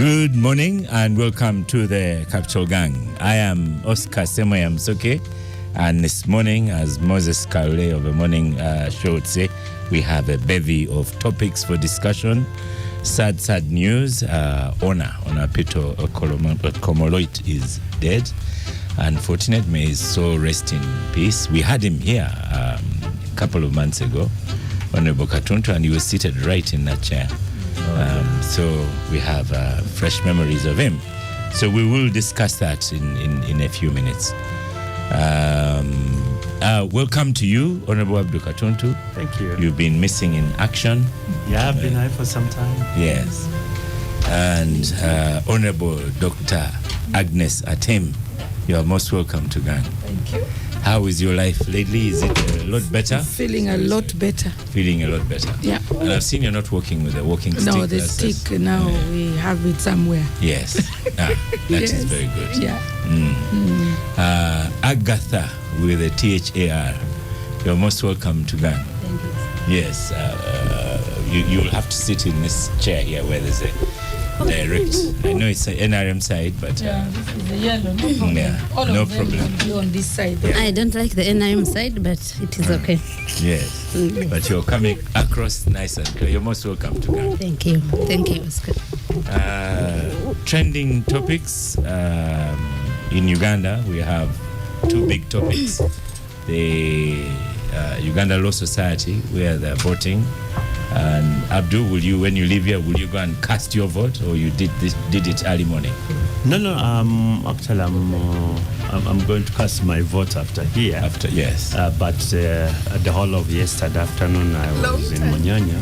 Good morning and welcome to the Capital Gang. I am Oscar Semoya Msoke, and this morning, as Moses Kaule of the morning show would say, we have a bevy of topics for discussion. Sad news. Ona Pito Komoloit is dead. Unfortunate, may his soul rest in peace. We had him here a couple of months ago, Honorable Katuntu, and he was seated right in that chair. So we have fresh memories of him. So we will discuss that in a few minutes. Welcome to you, Honorable Abdul Katuntu. Thank you. You've been missing in action. Yeah, I've been here for some time. Yes. And Honorable Dr. Agnes Atem, you are most welcome to Gang. Thank you. How is your life lately? Is it a lot better? Feeling a lot better. Feeling a lot better. Yeah. And I've seen you're not walking with a walking stick. No, the stick now we have it somewhere. Yes. That Yes. is very good. Yeah. Agatha with a THAR. You're most welcome to Gang. Thank you. Yes. You'll have to sit in this chair here where there's a direct. I know it's an NRM side, but This is the yellow. No problem. yeah, All no of them problem. will be on this side. Yeah. I don't like the NIM side, but it is okay. Yes. But you're coming across nice and clear. You're most welcome to Gang. Thank you. Thank you, Oscar. Trending topics in Uganda. We have two big topics. The Uganda Law Society, where they're voting. And Abdul, when you leave here, will you go and cast your vote, or you did it early morning? No. Actually, I'm going to cast my vote after here. After, yes. But the whole of yesterday afternoon, I was in Munyanya,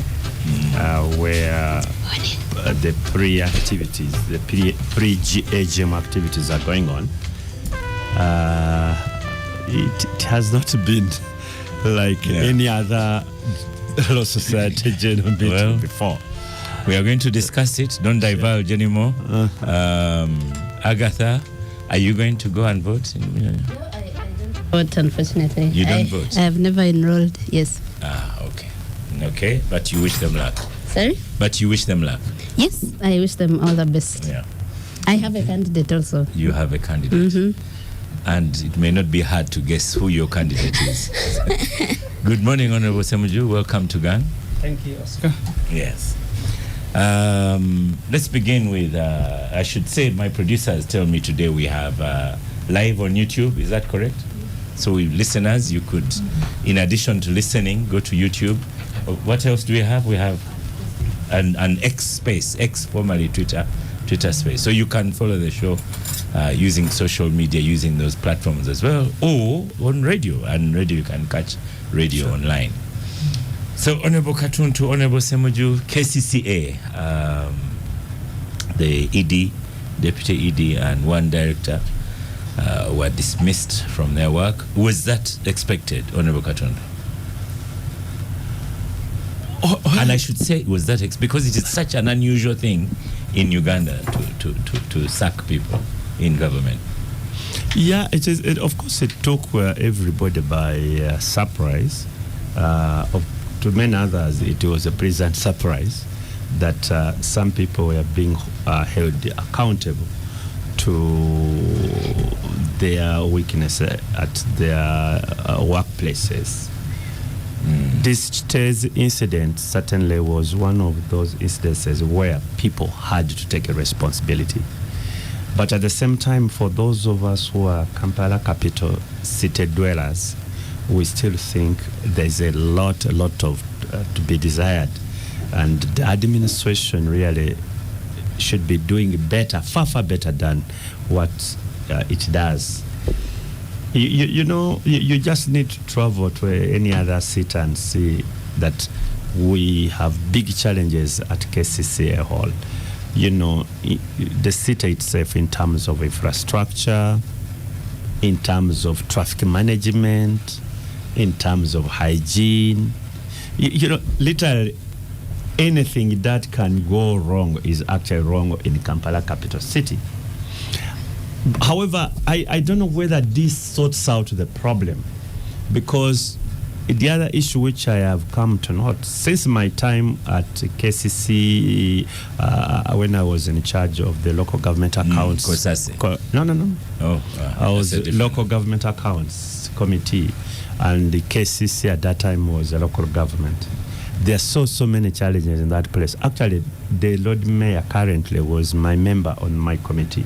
where the pre-activities, the pre-AGM activities are going on. It has not been like any other Law Society general meeting before. We are going to discuss it. Don't divulge anymore. Agatha, are you going to go and vote? No, I don't vote, unfortunately. You don't vote? I have never enrolled, yes. Okay. Okay, but you wish them luck. Sorry? But you wish them luck. Yes, I wish them all the best. Yeah. I have a candidate also. You have a candidate. Mm-hmm. And it may not be hard to guess who your candidate is. Good morning, Honorable Semuju. Welcome to Gang. Thank you, Oscar. Yes. Let's begin with, I should say, my producers tell me today we have live on YouTube. Is that correct? So listeners, you could, in addition to listening, go to YouTube. What else do we have? We have an X space, X formerly Twitter space. So you can follow the show using social media, using those platforms as well, or on radio. And radio, you can catch radio online. So Honorable Katuntu, Honorable Semuju, KCCA, the ED, Deputy ED, and one director were dismissed from their work. Was that expected, Honorable Katuntu? And I should say, was that because it is such an unusual thing in Uganda to sack people in government? Yeah, it is. Of course, it took everybody by surprise. To many others, it was a pleasant surprise that some people were being held accountable to their weakness at their workplaces. This Chase incident certainly was one of those instances where people had to take a responsibility. But at the same time, for those of us who are Kampala capital city dwellers, we still think there's a lot of to be desired. And the administration really should be doing better, far better than what it does. You just need to travel to any other city and see that we have big challenges at KCCA Hall. The city itself, in terms of infrastructure, in terms of traffic management, in terms of hygiene, literally anything that can go wrong is actually wrong in Kampala capital city. However, I don't know whether this sorts out the problem, because the other issue which I have come to note since my time at KCC, when I was in charge of the local government accounts. No. I was local government accounts committee, and the KCC at that time was a local government. There are so many challenges in that place. Actually, the Lord Mayor currently was my member on my committee.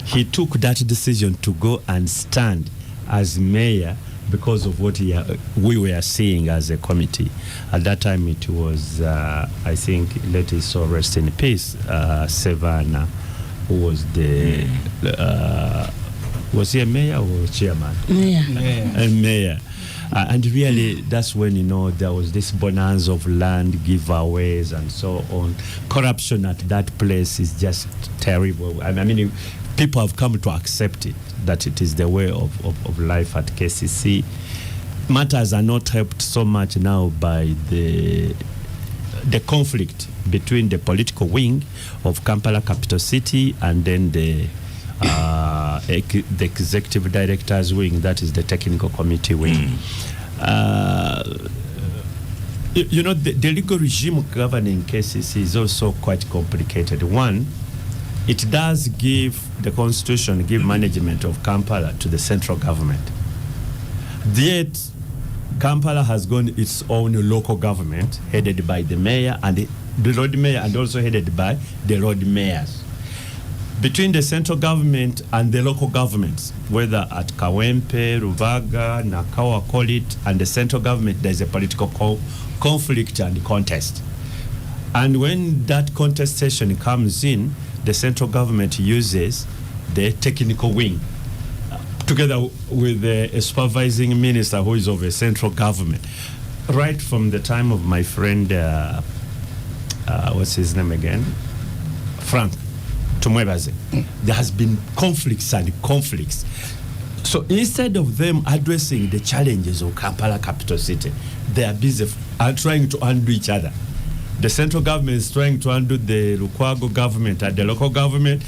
He took that decision to go and stand as mayor because of what we were seeing as a committee. At that time, it was, I think, let his soul rest in peace, Savannah, who was the, was he a mayor or chairman? Mayor. And really, that's when, there was this bonanza of land giveaways and so on. Corruption at that place is just terrible. I mean, people have come to accept it, that it is the way of life at KCC. Matters are not helped so much now by the conflict between the wing of Kampala Capital City and then the executive director's wing, that is the technical committee wing. The legal regime governing KCC is also quite complicated. One, it does give the constitution, give management of Kampala to the central government. Yet, Kampala has gone its own local government, headed by the mayor and the road mayor, and also headed by the road mayors. Between the central government and the local governments, whether at Kawempe, Ruvaga, Nakawa, call it, and the central government, there's a political conflict and contest. And when that contestation comes in, the central government uses the technical wing, together with a supervising minister who is of a central government. Right from the time of my friend, what's his name again? Frank Tumwebaze, there has been conflicts. So instead of them addressing the challenges of Kampala Capital City, they are busy trying to undo each other. The central government is trying to undo the Lukwago government and the local government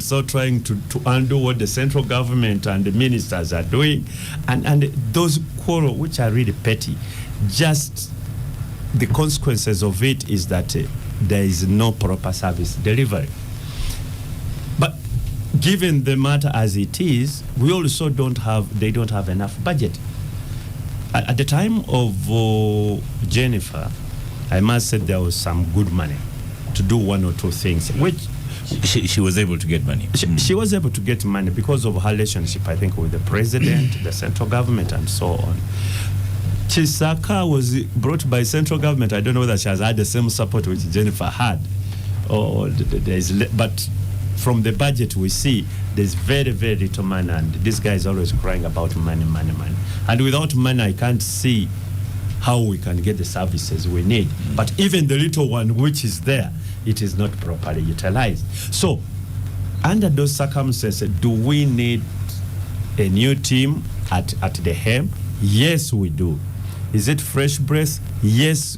is also trying to undo what the central government and the ministers are doing. And those quarrels, which are really petty, just the consequences of it is that there is no proper service delivery. But given the matter as it is, we also they don't have enough budget. At the time of Jennifer, I must say there was some good money to do one or two things, which she was able to get money. She was able to get money because of her relationship, I think, with the president, the central government, and so on. Chisaka was brought by central government. I don't know whether she has had the same support which Jennifer had, but from the budget we see, there's very, very little money, and this guy is always crying about money. And without money, I can't see how we can get the services we need. But even the little one which is there, it is not properly utilized. So, under those circumstances, do we need a new team at the helm? Yes, we do. Is it fresh breath? Yes.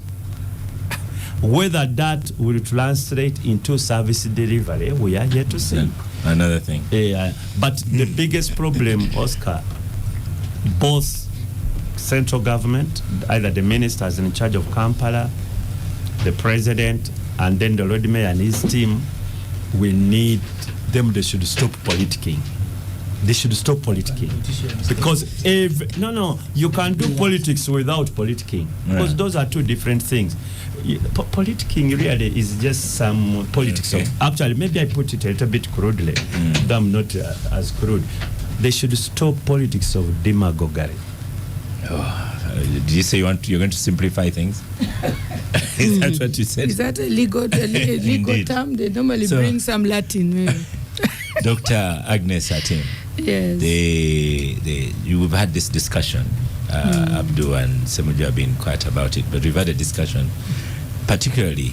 Whether that will translate into service delivery, we are yet to see. Another thing. But the biggest problem, Oscar, both central government, either the ministers in charge of Kampala, the president, and then the road mayor and his team, we need them. They should stop politicking. Because you can do politics without politicking, because those are two different things. Politicking really is just some politics. Okay. Actually, maybe I put it a little bit crudely. I'm not as crude. They should stop politics of demagoguery. Did you say you're going to simplify things? Is that what you said? Is that a legal term? They normally bring some Latin. Dr. Agnes Atim. Yes. You've had this discussion. Abdu and Semuju have been quiet about it, but we've had a discussion, particularly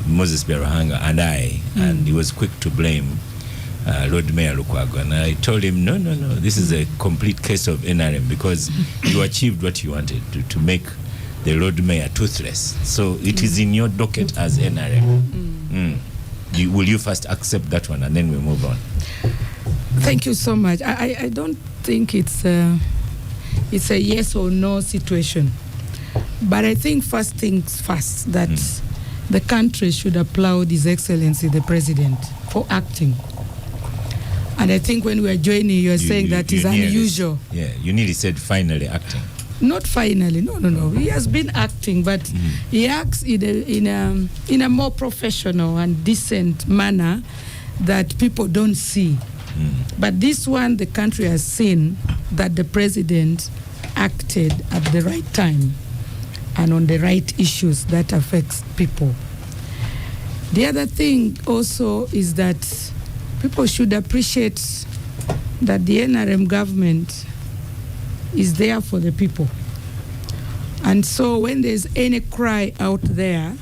Moses Berahanga and I, and he was quick to blame Lord Mayor Lukwago, and I told him, no, this is a complete case of NRM, because you achieved what you wanted to make the Lord Mayor toothless. So it is in your docket as NRM. Will you first accept that one, and then we move on? Thank you so much. I don't think it's it's a yes or no situation. But I think first things first, that the country should applaud His Excellency the President for acting. And I think when we are joining, you are saying that is unusual. Yeah, you nearly said finally acting. Not finally, no. He has been acting, but he acts in a more professional and decent manner that people don't see. But this one, the country has seen that the president acted at the right time and on the right issues that affects people. The other thing also is that people should appreciate that the NRM government is there for the people. And so when there's any cry out there,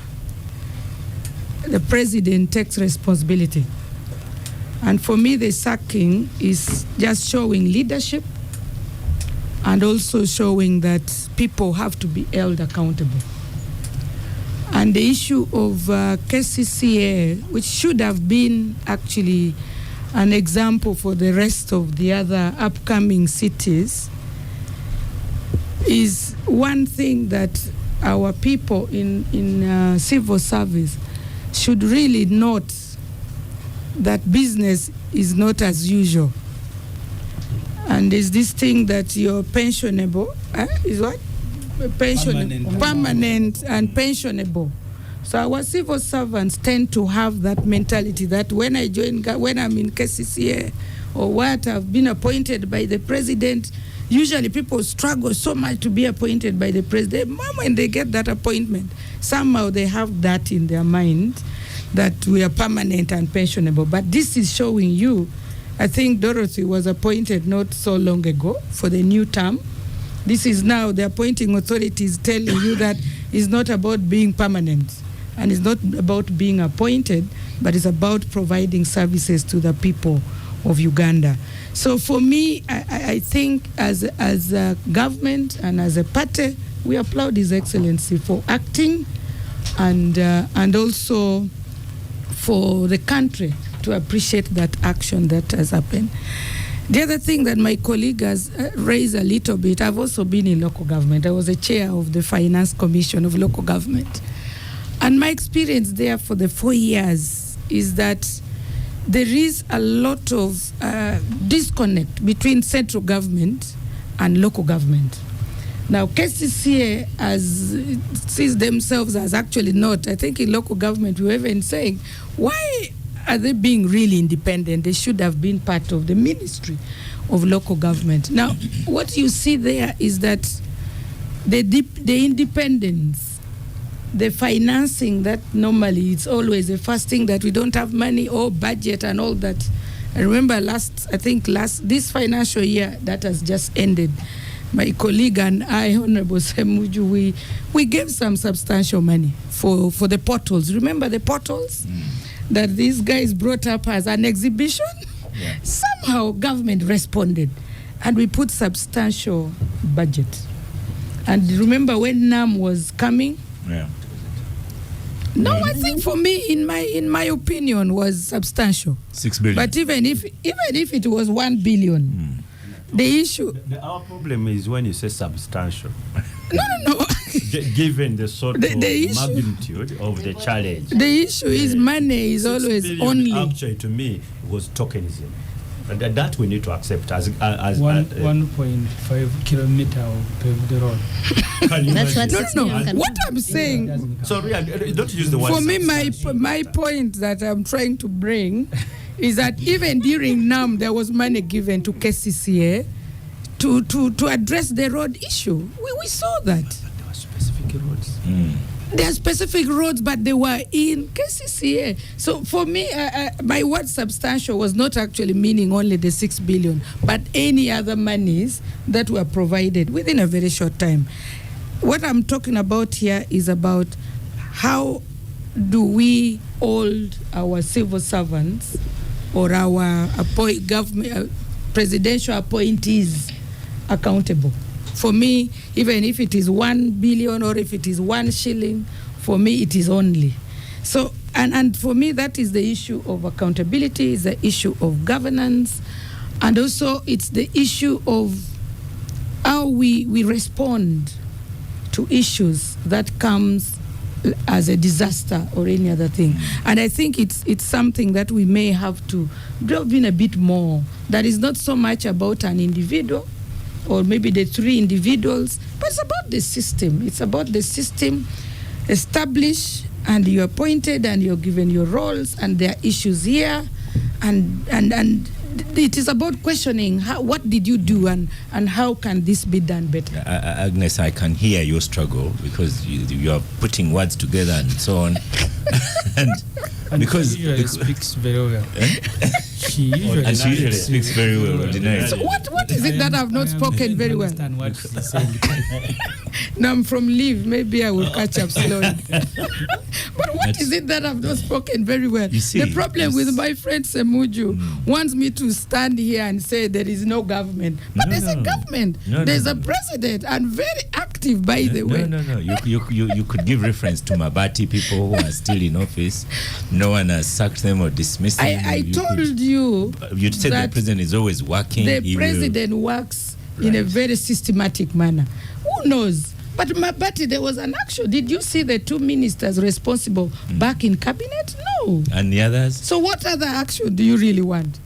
the president takes responsibility. And for me, the sacking is just showing leadership and also showing that people have to be held accountable. And the issue of KCCA, which should have been actually an example for the rest of the other upcoming cities, is one thing that our people in civil service should really note, that business is not as usual. And there's this thing that you're pensionable, is what? Permanent and pensionable. So our civil servants tend to have that mentality that when I'm in KCCA or what, I've been appointed by the president. Usually people struggle so much to be appointed by the president. When they get that appointment, somehow they have that in their mind that we are permanent and pensionable. But this is showing you, I think Dorothy was appointed not so long ago for the new term. This is now the appointing authorities telling you that it's not about being permanent and it's not about being appointed, but it's about providing services to the people of Uganda. So for me, I think as a government and as a party, we applaud His Excellency for acting and also for the country to appreciate that action that has happened. The other thing that my colleague has raised a little bit, I've also been in local government. I was a chair of the Finance Commission of Local Government. And my experience there for the 4 years is that there is a lot of disconnect between central government and local government. Now, KCCA sees themselves as actually not. I think in local government, we were even saying, why are they being really independent? They should have been part of the Ministry of Local Government. Now, what you see there is that the independence, the financing, that normally it's always the first thing that we don't have money or budget and all that. I remember this financial year that has just ended, my colleague and I, Honorable Semuju, we gave some substantial money for the portals. Remember the portals that these guys brought up as an exhibition? Yeah. Somehow government responded and we put substantial budget. And remember when NAM was coming? Yeah. No, I think for me, in my opinion, was substantial. 6 billion. But even if it was 1 billion, the issue. Our problem is when you say substantial. No. Given the sort of issue, magnitude of the challenge. The issue is money is always only. Actually, to me, was tokenism. That we need to accept as 1.5 kilometer of paved road. That's what No. What I'm saying. Sorry, don't use the word. For me, my point that I'm trying to bring is that even during NAM, there was money given to KCCA to address the road issue. We saw that. But there were specific roads. There are specific roads, but they were in KCCA. So for me, my word substantial was not actually meaning only the 6 billion, but any other monies that were provided within a very short time. What I'm talking about here is about how do we hold our civil servants or our government, presidential appointees accountable. For me, even if it is 1 billion or if it is 1 shilling, for me it is only. So, and for me that is the issue of accountability, is the issue of governance, and also it's the issue of how we respond to issues that comes as a disaster or any other thing. And I think it's something that we may have to delve in a bit more. That is not so much about an individual or maybe the three individuals, but it's about the system. It's about the system established, and you're appointed and you're given your roles, and there are issues here, and it is about questioning what did you do and how can this be done better. Agnes, I can hear your struggle because you are putting words together and so on. and because she usually speaks very well. She usually speaks very well. So what is it that I've not spoken very well? I understand what she's saying. Now I'm from leave. Maybe I will catch up slowly. But what is it that I've not spoken very well? You see, the problem with my friend Semuju wants me to stand here and say there is no government. But there's a government. There's a president, and very active, by the way. No. You could give reference to Mabati people who are still in office. No one has sacked them or dismissed them. I told you. You'd say the president is always working. The president works in a very systematic manner. Who knows? But Mabati, there was an action. Did you see the two ministers responsible back in cabinet? No. And the others? So what other action do you really want?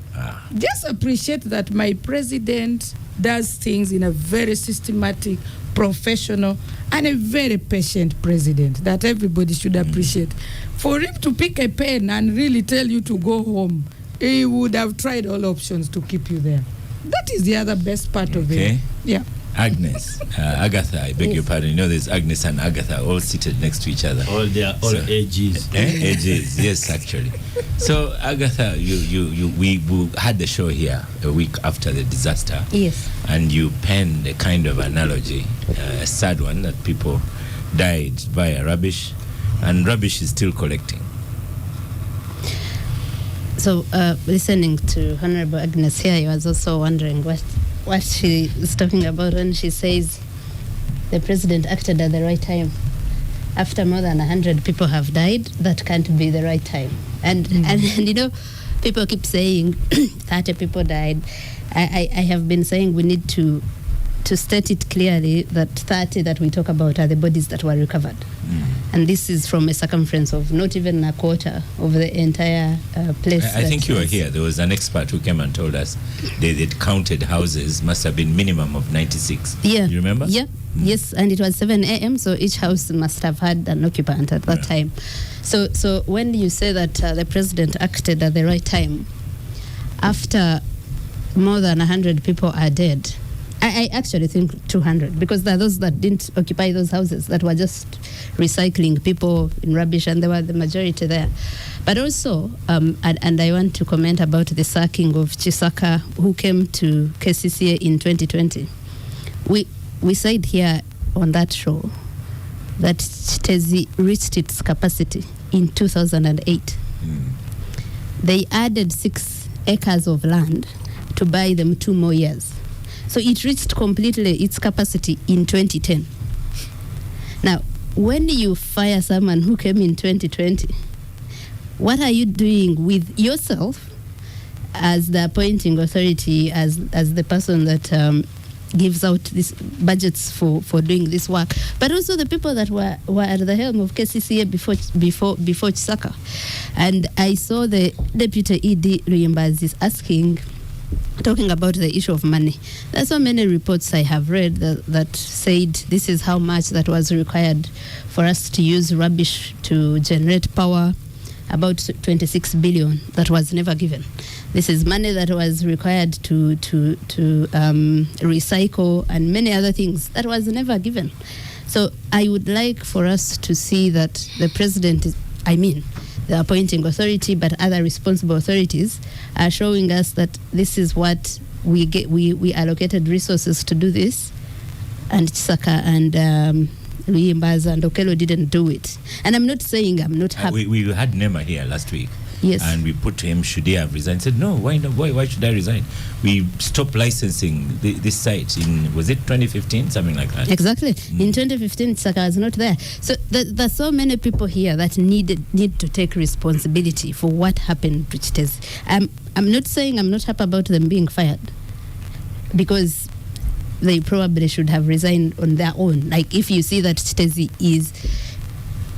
Just appreciate that my president does things in a very systematic, professional, and a very patient president that everybody should appreciate. For him to pick a pen and really tell you to go home, he would have tried all options to keep you there. That is the other best part of it. Yeah. Agnes, Agatha, I beg your pardon. You know, there's Agnes and Agatha all seated next to each other. All ages. Ages, yes, actually. So, Agatha, we had the show here a week after the disaster. Yes. And you penned a kind of analogy, a sad one, that people died via rubbish, and rubbish is still collecting. So, listening to Honorable Agnes here, I was also wondering what she is talking about when she says the president acted at the right time. After more than 100 people have died, that can't be the right time. And you know, people keep saying 30 people died. I have been saying we need to state it clearly that 30 that we talk about are the bodies that were recovered. And this is from a circumference of not even a quarter of the entire place. I think you were here. There was an expert who came and told us they'd counted houses, must have been minimum of 96. Yeah. You remember? Yeah. Yes, and it was 7 a.m., so each house must have had an occupant at that time. So when you say that the president acted at the right time, after more than 100 people are dead, I actually think 200, because there are those that didn't occupy those houses, that were just recycling people in rubbish, and they were the majority there. But also, and I want to comment about the sacking of Chisaka, who came to KCCA in 2020. We said here on that show that Chitezi reached its capacity in 2008. They added 6 acres of land to buy them 2 more years. So it reached completely its capacity in 2010. Now, when you fire someone who came in 2020, what are you doing with yourself as the appointing authority, as the person that gives out these budgets for doing this work, but also the people that were at the helm of KCCA before Chisaka? And I saw the Deputy ED Riembazis talking about the issue of money. There are so many reports I have read that said this is how much that was required for us to use rubbish to generate power, about 26 billion that was never given. This is money that was required to recycle and many other things that was never given. So I would like for us to see that the president the appointing authority, but other responsible authorities are showing us that this is what we get. We allocated resources to do this, and Chisaka and Luimbaza and Okello didn't do it. And I'm not saying I'm not happy. We had Nema here last week. Yes. And we put to him, should he have resigned? He said, no, why not? Why should I resign? We stopped licensing this site in, was it 2015? Something like that. Exactly. In 2015, Saka was not there. So there's so many people here that need to take responsibility for what happened to Chitezi. I'm not saying I'm not happy about them being fired, because they probably should have resigned on their own. Like if you see that Chitezi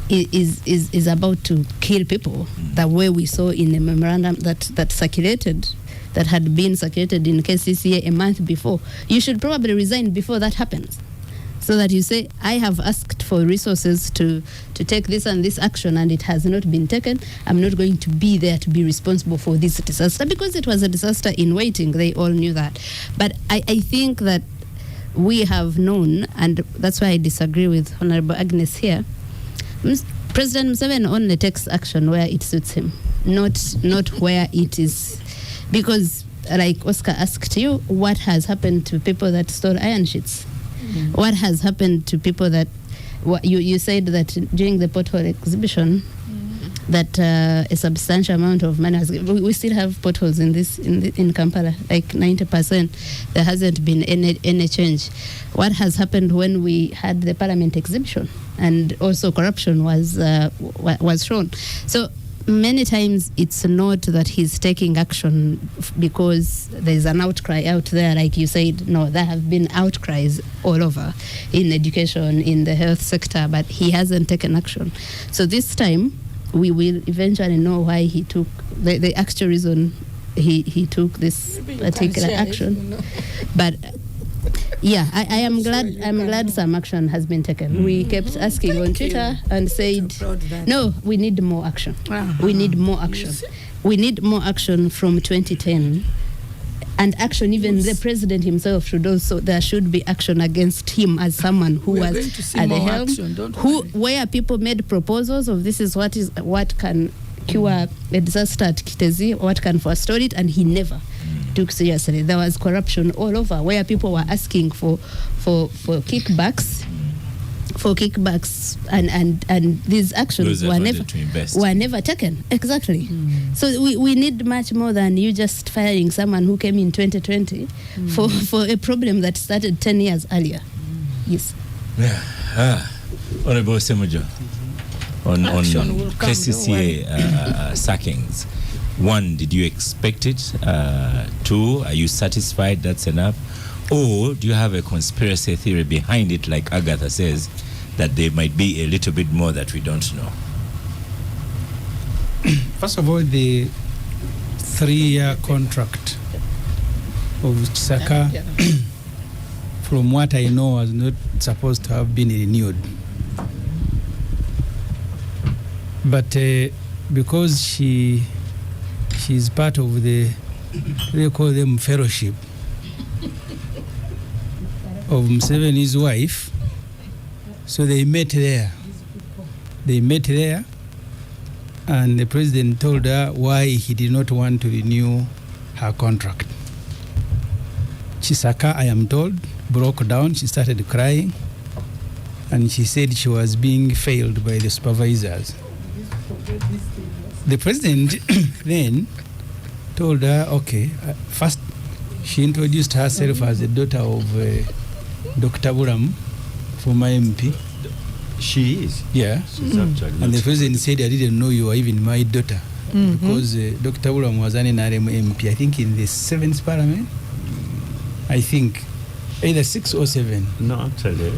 is about to kill people, the way we saw in the memorandum that circulated, that had been circulated in KCCA a month before, you should probably resign before that happens. So that you say, I have asked for resources to take this and this action and it has not been taken. I'm not going to be there to be responsible for this disaster, because it was a disaster in waiting. They all knew that. But I think that we have known, and that's why I disagree with Honorable Agnes here. President Museveni only takes action where it suits him, not where it is. Because like Oscar asked you, what has happened to people that stole iron sheets? What has happened to people that you said that during the pothole exhibition that a substantial amount of money has we still have potholes in Kampala, like 90%. There hasn't been any change. What has happened when we had the parliament exhibition, and also corruption was shown. So many times it's not that he's taking action because there's an outcry out there, like you said. No, there have been outcries all over in education, in the health sector, but he hasn't taken action. So this time we will eventually know why he took the actual reason he took this particular action. But yeah, I am glad. I'm glad some action has been taken. We kept asking on Twitter and said, no, we need more action. We need more action. We need more action from 2010. And action, even the president himself should also, there should be action against him as someone who was at the helm, where people made proposals of this is what can cure a disaster at Kitezi, what can forestall it, and he never took seriously. There was corruption all over, where people were asking for kickbacks. And these actions were never taken. Exactly. So we need much more than you just firing someone who came in 2020 for a problem that started 10 years earlier. Yes. Yeah. Honorable Semujo, on KCCA sackings. One, did you expect it? Two, are you satisfied that's enough? Or do you have a conspiracy theory behind it, like Agatha says, that there might be a little bit more that we don't know? First of all, the 3-year contract of Chisaka, from what I know, was not supposed to have been renewed. But because she's part of they call them fellowship of Museveni's wife, so they met there. And the president told her why he did not want to renew her contract. Chisaka, I am told, broke down. She started crying, and she said she was being failed by the supervisors. The president then told her, okay, first she introduced herself as the daughter of Dr. Buram, former MP. She is? Yeah. She's actually. And the president said, I didn't know you were even my daughter. Because Dr. Buram was an NRM MP, I think in the 7th parliament. I think either 6 or 7. No, actually,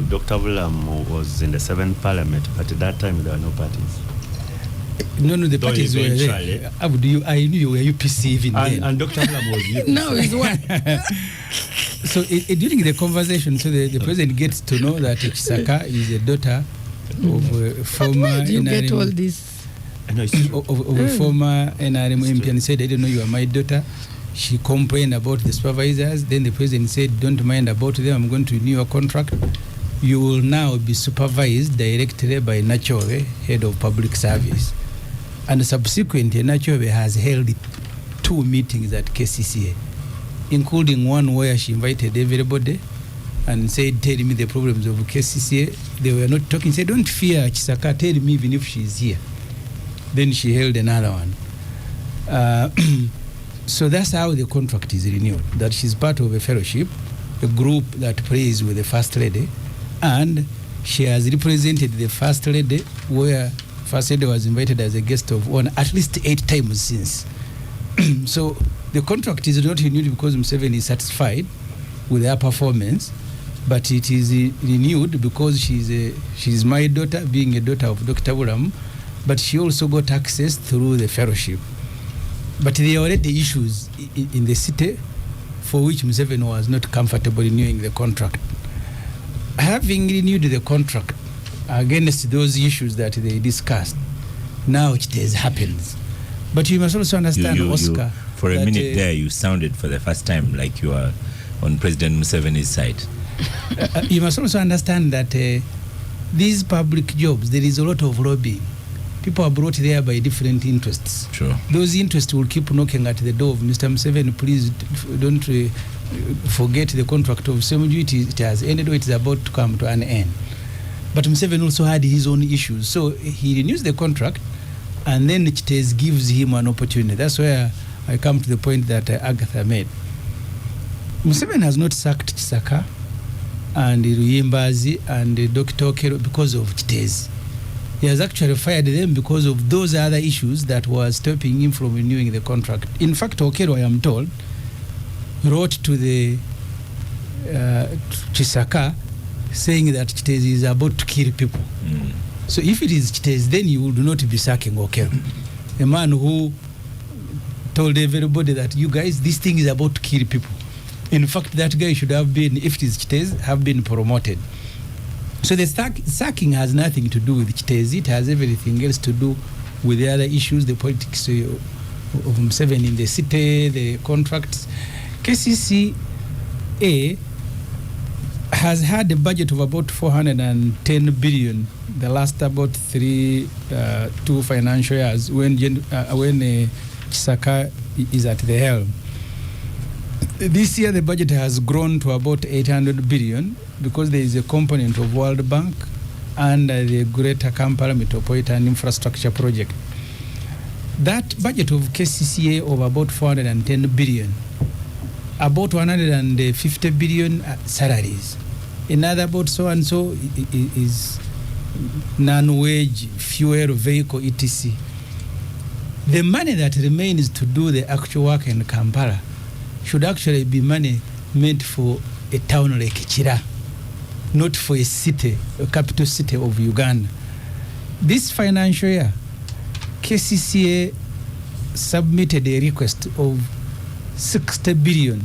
Dr. Buram was in the 7th parliament, but at that time there were no parties. No, the parties were there. I knew you were UPC even then. And Dr. Buram was UPC. No, he's one. So during the conversation, so the president gets to know that Chisaka is a daughter of a former Where did you NRM, get all this? of a former NRM MP, and said, I didn't know you are my daughter. She complained about the supervisors. Then the president said, don't mind about them. I'm going to renew your contract. You will now be supervised directly by Nachobe, head of public service. And subsequently, Nachobe has held 2 meetings at KCCA, including one where she invited everybody and said, tell me the problems of KCCA. They were not talking. Said, don't fear Chisaka, tell me even if she's here. Then she held another one. So that's how the contract is renewed, that she's part of a fellowship, a group that prays with the First Lady, and she has represented the First Lady, where First Lady was invited as a guest of honor at least 8 times since. So the contract is not renewed because Museveni is satisfied. with her performance, but it is renewed because she's my daughter, being a daughter of Dr. Buram, but she also got access through the fellowship. But there are already issues in the city for which Museveni was not comfortable renewing the contract. Having renewed the contract against those issues that they discussed, now it has happened. But you must also understand, Oscar. For a minute there, you sounded for the first time like you are on President Museveni's side. You must also understand that these public jobs, there is a lot of lobbying. People are brought there by different interests. Sure. Those interests will keep knocking at the door of Mr. Museveni. Please don't forget the contract of Semuju. It has ended, or it is about to come to an end. But Museveni also had his own issues. So he renews the contract, and then Chitez gives him an opportunity. That's where I come to the point that Agatha made. Museveni has not sacked Chisaka and Ruyimbazi and Dr. Okero because of Chitez. He has actually fired them because of those other issues that were stopping him from renewing the contract. In fact, Okero, I am told, wrote to the Chisaka saying that Chitez is about to kill people. So if it is Chitez, then you would not be sacking Okero. A man who told everybody that, you guys, this thing is about to kill people. In fact, that guy should have been, if it is Chitez, have been promoted. So the sacking has nothing to do with Chitez. It has everything else to do with the other issues, the politics of Museveni in the city, the contracts. KCCA has had a budget of about 410 billion the last about 2 financial years when Chisaka is at the helm. This year the budget has grown to about 800 billion because there is a component of World Bank and the Greater Kampala Metropolitan Infrastructure Project. That budget of KCCA of about 410 billion, about 150 billion salaries. Another about so and so is non-wage, fuel, vehicle, etc. The money that remains to do the actual work in Kampala should actually be money meant for a town like Chira, not for a city, a capital city of Uganda. This financial year, KCCA submitted a request of 60 billion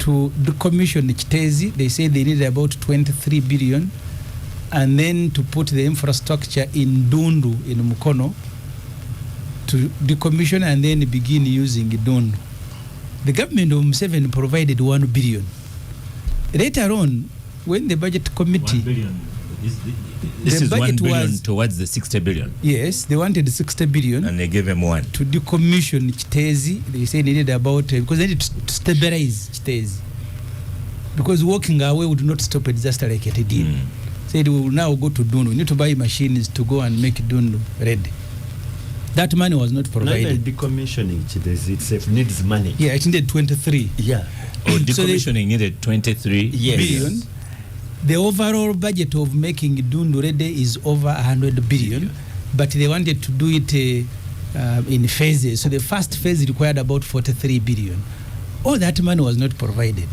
to decommission Chitezi. They say they need about 23 billion, and then to put the infrastructure in Dundu, in Mukono, to decommission and then begin using Dundu. The government of Museveni provided 1 billion. Later on, when the budget committee... 1 billion. This is 1 billion towards the 60 billion. Yes, they wanted 60 billion. And they gave him 1. To decommission Chitezi, they said they needed about... because they needed to stabilize Chitezi. Because walking away would not stop a disaster like it did. Said we will now go to Dundu. We need to buy machines to go and make Dundu ready. That money was not provided. Not decommissioning Chitezi itself needs money. Yeah, it needed 23. Yeah. Decommissioning needed 23 billion. The overall budget of making Dundu ready is over 100 billion, but they wanted to do it in phases. So the first phase required about 43 billion. All that money was not provided.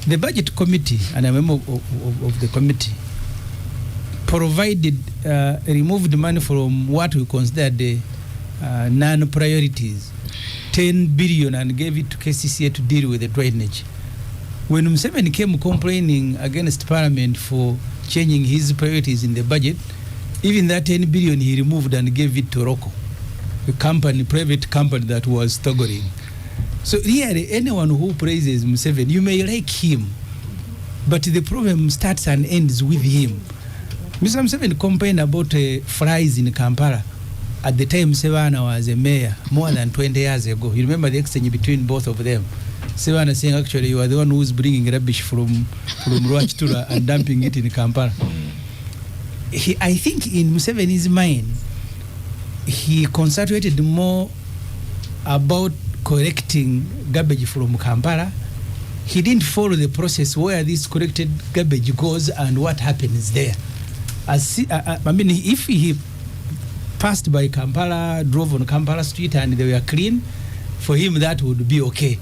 The budget committee, and I'm a member of the committee, provided, removed money from what we consider the non-priorities, 10 billion, and gave it to KCCA to deal with the drainage. When Museveni came complaining against Parliament for changing his priorities in the budget, even that 10 billion he removed and gave it to Rocco, a company, private company that was struggling. So really, anyone who praises Museveni, you may like him, but the problem starts and ends with him. Mr. Museveni complained about flies in Kampala at the time Sevana was a mayor, more than 20 years ago. You remember the exchange between both of them. Sevana saying, actually, you are the one who's bringing rubbish from Ruachtura and dumping it in Kampala. I think in Museveni's mind, he concentrated more about collecting garbage from Kampala. He didn't follow the process where this collected garbage goes and what happens there. If he passed by Kampala, drove on Kampala Street and they were clean, for him that would be okay.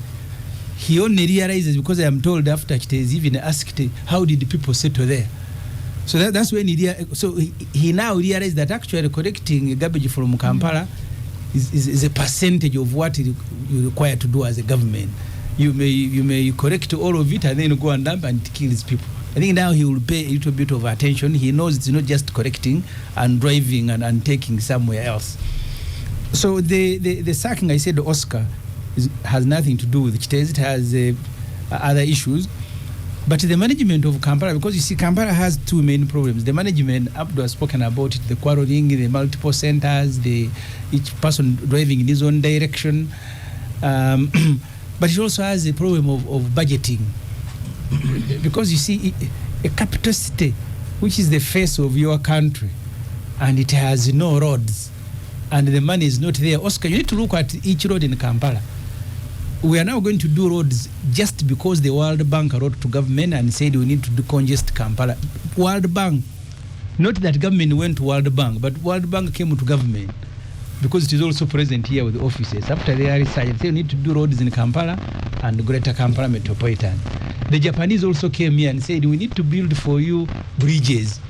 he only realizes, because I am told after Kitezi even asked, how did the people settle there? So that's when he now realized that actually collecting garbage from Kampala is a percentage of what you require to do as a government. You may collect all of it and then go and dump and it kills people. I think now he will pay a little bit of attention. He knows it's not just collecting and driving and taking somewhere else. So the sacking, I said, Oscar, has nothing to do with Kitezi. It has other issues. But the management of Kampala, because you see, Kampala has two main problems. The management, Abdul has spoken about it, the quarreling, the multiple centers, each person driving in his own direction. But it also has a problem of budgeting. Because you see, a capital city, which is the face of your country, and it has no roads, and the money is not there. Oscar, you need to look at each road in Kampala. We are now going to do roads just because the World Bank wrote to government and said we need to decongest Kampala. World Bank, not that government went to World Bank, but World Bank came to government because it is also present here with the offices. After their research, they say we need to do roads in Kampala and Greater Kampala Metropolitan. The Japanese also came here and said we need to build for you bridges.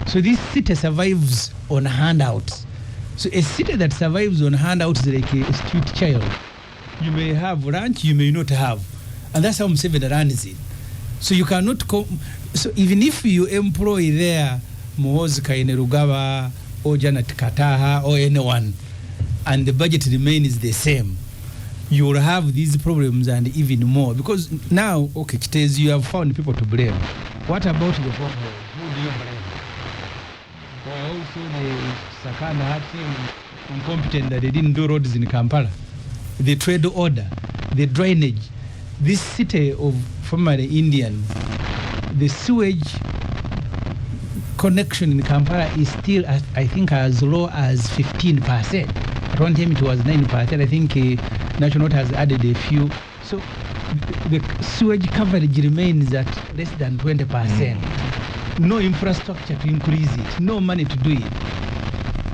So this city survives on handouts. So a city that survives on handouts is like a street child. You may have lunch, you may not have. And that's how Museveni runs it. So you cannot so even if you employ there Muhoozi Kainerugaba or Janet Kataha or anyone, and the budget remains the same, you will have these problems and even more. Because now, okay, Kitezi, you have found people to blame. What about the problem? Who do you blame? Or also the Sakana team incompetent that they didn't do roads in Kampala. The trade order, the drainage, this city of formerly Indians, the sewage connection in Kampala is still, I think, as low as 15%. At one time it was 9%. I think National has added a few. So the sewage coverage remains at less than 20%. No infrastructure to increase it, no money to do it.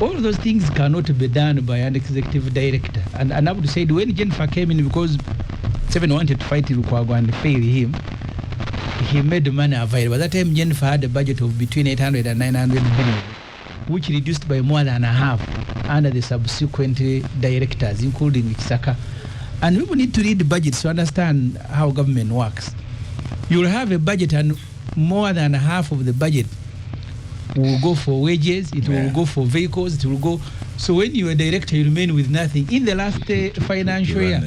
All those things cannot be done by an executive director. And I would say when Jennifer came in, because Seven wanted to fight Lukwago and fail him, he made the money available. By that time, Jennifer had a budget of between 800 and 900 million, which reduced by more than a half under the subsequent directors, including Kisaka. And people need to read the budgets to understand how government works. You will have a budget and more than half of the budget will go for wages, it will go for vehicles, it will go. So when you are a director, you remain with nothing. In the last financial year,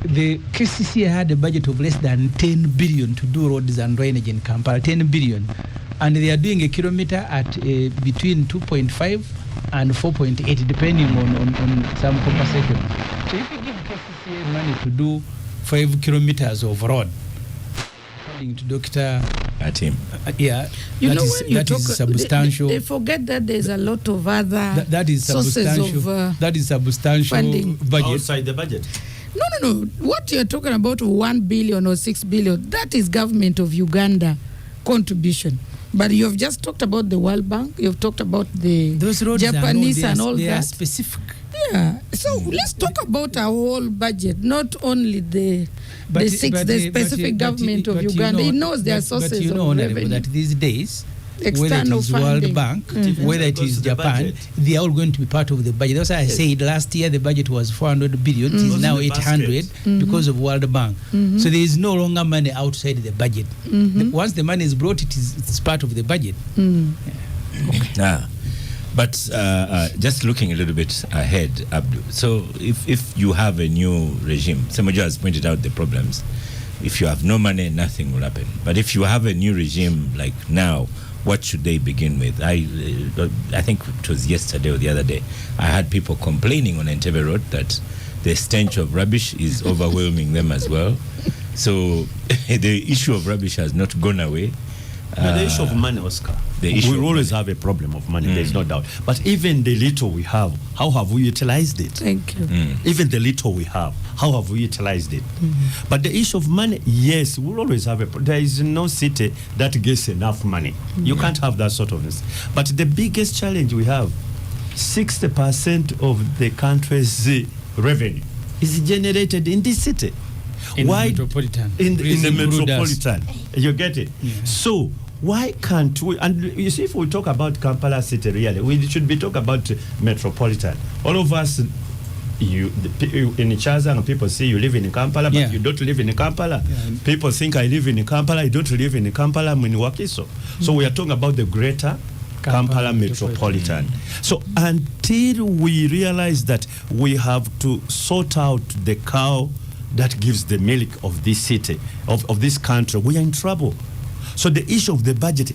the KCCA had a budget of less than 10 billion to do roads and drainage in Kampala, 10 billion. And they are doing a kilometer at between 2.5 and 4.8, depending on some compensation. So if you give KCCA money to do 5 kilometers of road, according to Dr. You know, when you talk, substantial. They forget that there's a lot of other that is sources of that is substantial funding. Budget outside the budget. No. What you're talking about, 1 billion or 6 billion, that is government of Uganda contribution. But you've just talked about the World Bank. You've talked about the Japanese and all that. They are specific. Yeah. So let's talk about our whole budget, not only the specific government of Uganda. It knows their sources but you know, of revenue. That these days, external whether it is funding. World Bank, whether it is Japan, they are all going to be part of the budget. That's why I said last year the budget was 400 billion. It is now 800 because of World Bank. So there is no longer money outside the budget. Once the money is brought, it's part of the budget. But just looking a little bit ahead, Abdul, so if you have a new regime, Semojo has pointed out the problems. If you have no money, nothing will happen. But if you have a new regime like now, what should they begin with? I think it was yesterday or the other day, I had people complaining on Entebbe Road that the stench of rubbish is overwhelming them as well. So the issue of rubbish has not gone away. The issue of money, Oscar. We always have a problem of money, there's no doubt. But even the little we have, how have we utilized it? Thank you. Even the little we have, how have we utilized it? But the issue of money, yes, we'll always have there is no city that gets enough money. You can't have that sort of this. But the biggest challenge we have, 60% of the country's revenue is generated in this city. In why the metropolitan. in the Raising metropolitan? You get it? Yeah. So why can't we? And you see, if we talk about Kampala city, really, we should be talking about metropolitan. All of us, in Chazang, people say you live in Kampala, but Yeah. you don't live in Kampala. Yeah. People think I live in Kampala, I don't live in Kampala, I'm in Wakiso. So we are talking about the greater Kampala metropolitan. So until we realize that we have to sort out the cow that gives the milk of this city, of this country, we are in trouble. So the issue of the budget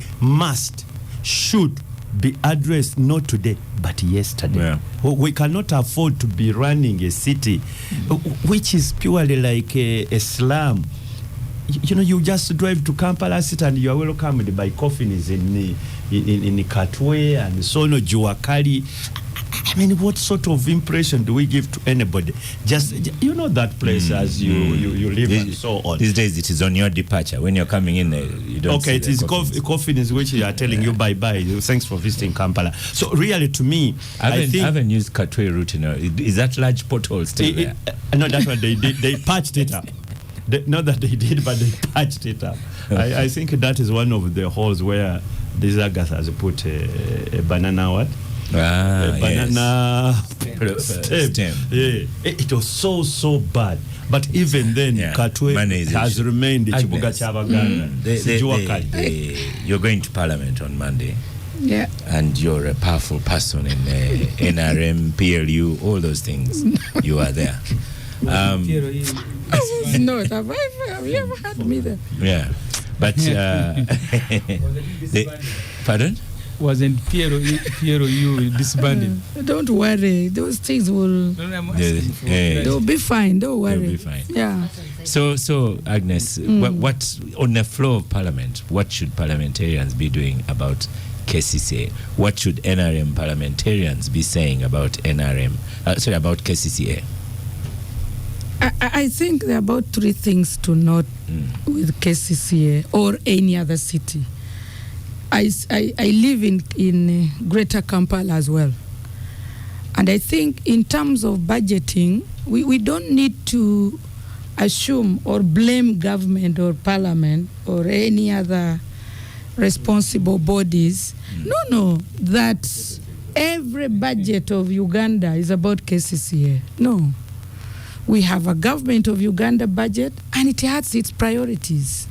should be addressed not today but yesterday. Yeah. We cannot afford to be running a city which is purely like a slum. You know, you just drive to Kampala city and you are welcomed by coffins in Katwe and Sono Juakali. I mean, what sort of impression do we give to anybody? Just, you know, that place as you live and so on. These days it is on your departure. When you're coming in, you don't see Okay, it is coffins. coffins which are telling you bye-bye. Thanks for visiting Kampala. So really, to me, I haven't used Katwe route. Is that large pothole still there? No, that's what they did. They patched it up. Not that they did, but they patched it up. I think that is one of the holes where this Agatha has put a banana what? Banana stem. Yeah. It was so bad. But even then, Katwe has remained Chibuga Chabagana. You're going to Parliament on Monday. Yeah. And you're a powerful person in NRM, PLU, all those things. You are there. I was not. Have you ever had me there? Yeah. But, pardon? Wasn't Piero you disbanded? Don't worry. Those things will... They'll be fine. Don't worry. They'll be fine. Yeah. So Agnes, what on the floor of Parliament, what should parliamentarians be doing about KCCA? What should NRM parliamentarians be saying about about KCCA? I think there are about three things to note with KCCA or any other city. I live in Greater Kampala as well. And I think in terms of budgeting, we don't need to assume or blame government or parliament or any other responsible bodies. No, that every budget of Uganda is about KCCA. No. We have a government of Uganda budget and it has its priorities.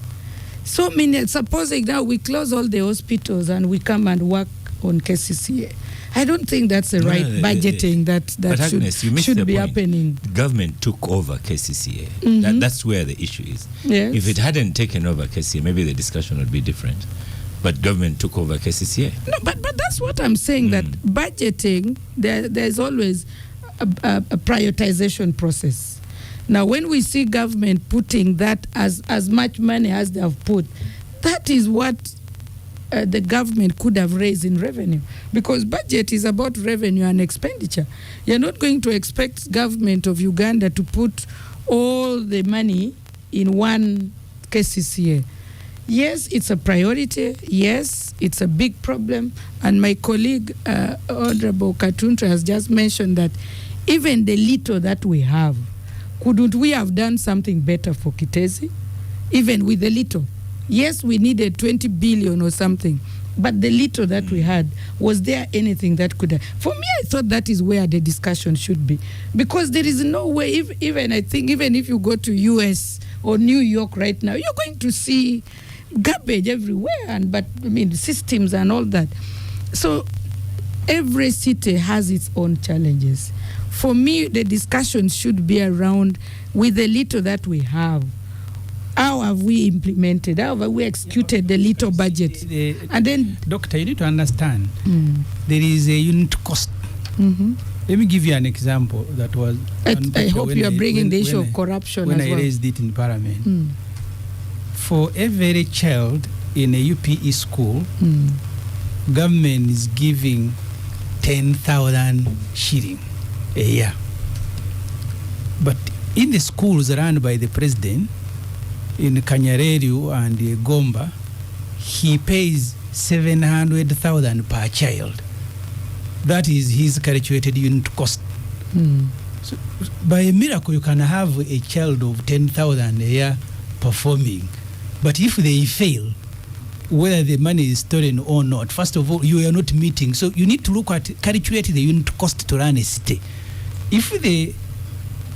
So many, supposing now we close all the hospitals and we come and work on KCCA. I don't think that's the right budgeting that Agnes, should be happening. The government took over KCCA. That's where the issue is. Yes. If it hadn't taken over KCCA, maybe the discussion would be different. But government took over KCCA. No, but that's what I'm saying, that budgeting, there's always a prioritization process. Now, when we see government putting that as much money as they have put, that is what the government could have raised in revenue, because budget is about revenue and expenditure. You're not going to expect government of Uganda to put all the money in one KCCA. Yes, it's a priority. Yes, it's a big problem. And my colleague, Honorable Katuntra, has just mentioned that even the little that we have, couldn't we have done something better for Kitezi? Even with the little. Yes, we needed 20 billion or something, but the little that we had, was there anything that could have? For me, I thought that is where the discussion should be, because there is no way, even if you go to US or New York right now, you're going to see garbage everywhere, systems and all that. So every city has its own challenges. For me, the discussion should be around, with the little that we have, how have we implemented, how have we executed the little budget? And then, Doctor, you need to understand, there is a unit cost. Let me give you an example that was... I hope you are bringing the issue of corruption when as well. I raised it in Parliament. For every child in a UPE school, government is giving 10,000 shilling a year. But in the schools run by the president, in Kanyareru and Gomba, he pays 700,000 per child. That is his calculated unit cost. So, by a miracle, you can have a child of 10,000 a year performing. But if they fail, whether the money is stolen or not, first of all, you are not meeting. So you need to look at, calculate the unit cost to run a city. If the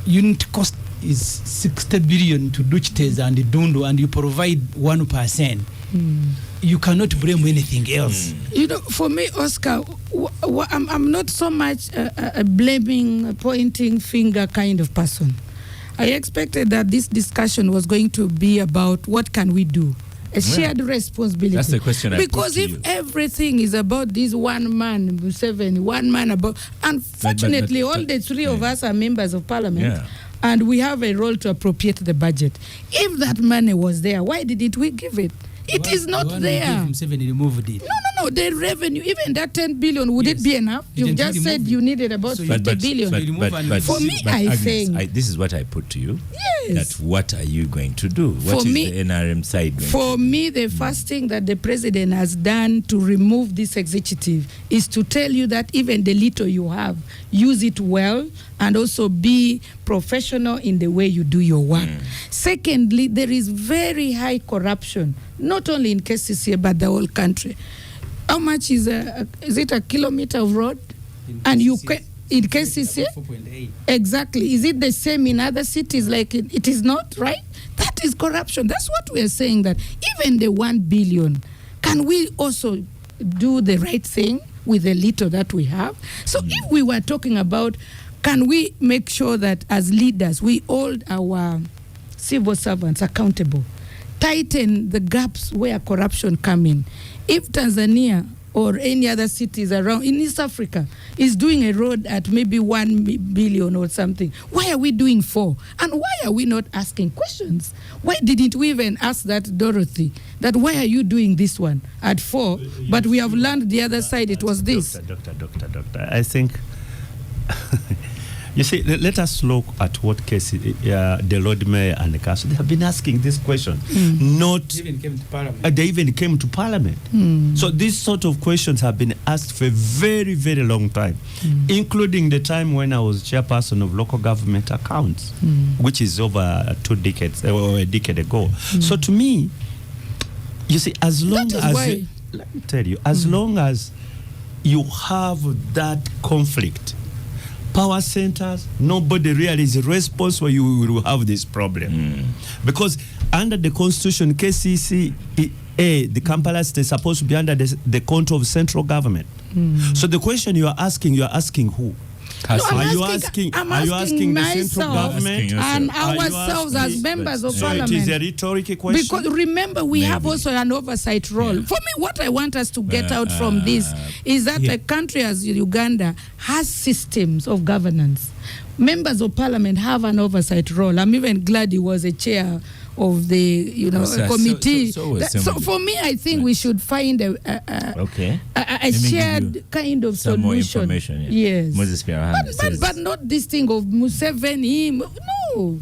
unit cost is 60 billion to Duchtes and Dundu and you provide 1%, you cannot blame anything else. You know, for me, Oscar, I'm not so much a blaming, pointing finger kind of person. I expected that this discussion was going to be about what can we do. A shared responsibility. That's the question because I put to if you. Everything is about this one man, Museveni, one man about... Unfortunately, all the three of us are members of parliament, and we have a role to appropriate the budget. If that money was there, why didn't we give it? It is not there. Museveni removed it. No, the revenue, even that 10 billion, would it be enough? You've just said you needed about 50 billion. For me, I think... This is what I put to you. Yes. That what are you going to do? What is the NRM side going For to do? me, the first thing that the president has done to remove this executive is to tell you that even the little you have, use it well and also be professional in the way you do your work. Secondly, there is very high corruption, not only in KCCA, but the whole country. How much is it a kilometer of road? And you can... In KCCA? 4.8. Exactly. Is it the same in other cities? Like it is not, right? That is corruption. That's what we are saying, that even the 1 billion, can we also do the right thing with the little that we have? So if we were talking about, can we make sure that as leaders, we hold our civil servants accountable, tighten the gaps where corruption come in? If Tanzania or any other cities around in East Africa is doing a road at maybe 1 billion or something, why are we doing 4? And why are we not asking questions? Why didn't we even ask that, Dorothy, that why are you doing this one at 4, but we have learned the other side it was this? Doctor, I think, you see, let us look at what case the Lord Mayor and the Council, they have been asking this question. They even came to Parliament. So these sort of questions have been asked for a very, very long time, including the time when I was chairperson of local government accounts, which is over 2 decades, or a decade ago. So to me, you see, as long as, let me tell you, as long as you have that conflict, power centers, nobody really is responsible, you will have this problem. Because under the constitution, KCCA, the Kampala state is supposed to be under the control of central government. So the question you are asking who? Are you asking the central government and ourselves as members of parliament? It is a rhetorical question. Because remember, we have also an oversight role. For me, what I want us to get out from this is that a country as Uganda has systems of governance. Members of parliament have an oversight role. I'm even glad he was a chair of the committee. So for me, I think we should find a shared kind of solution. More information. Yes. Moses but not this thing of Museveni. No.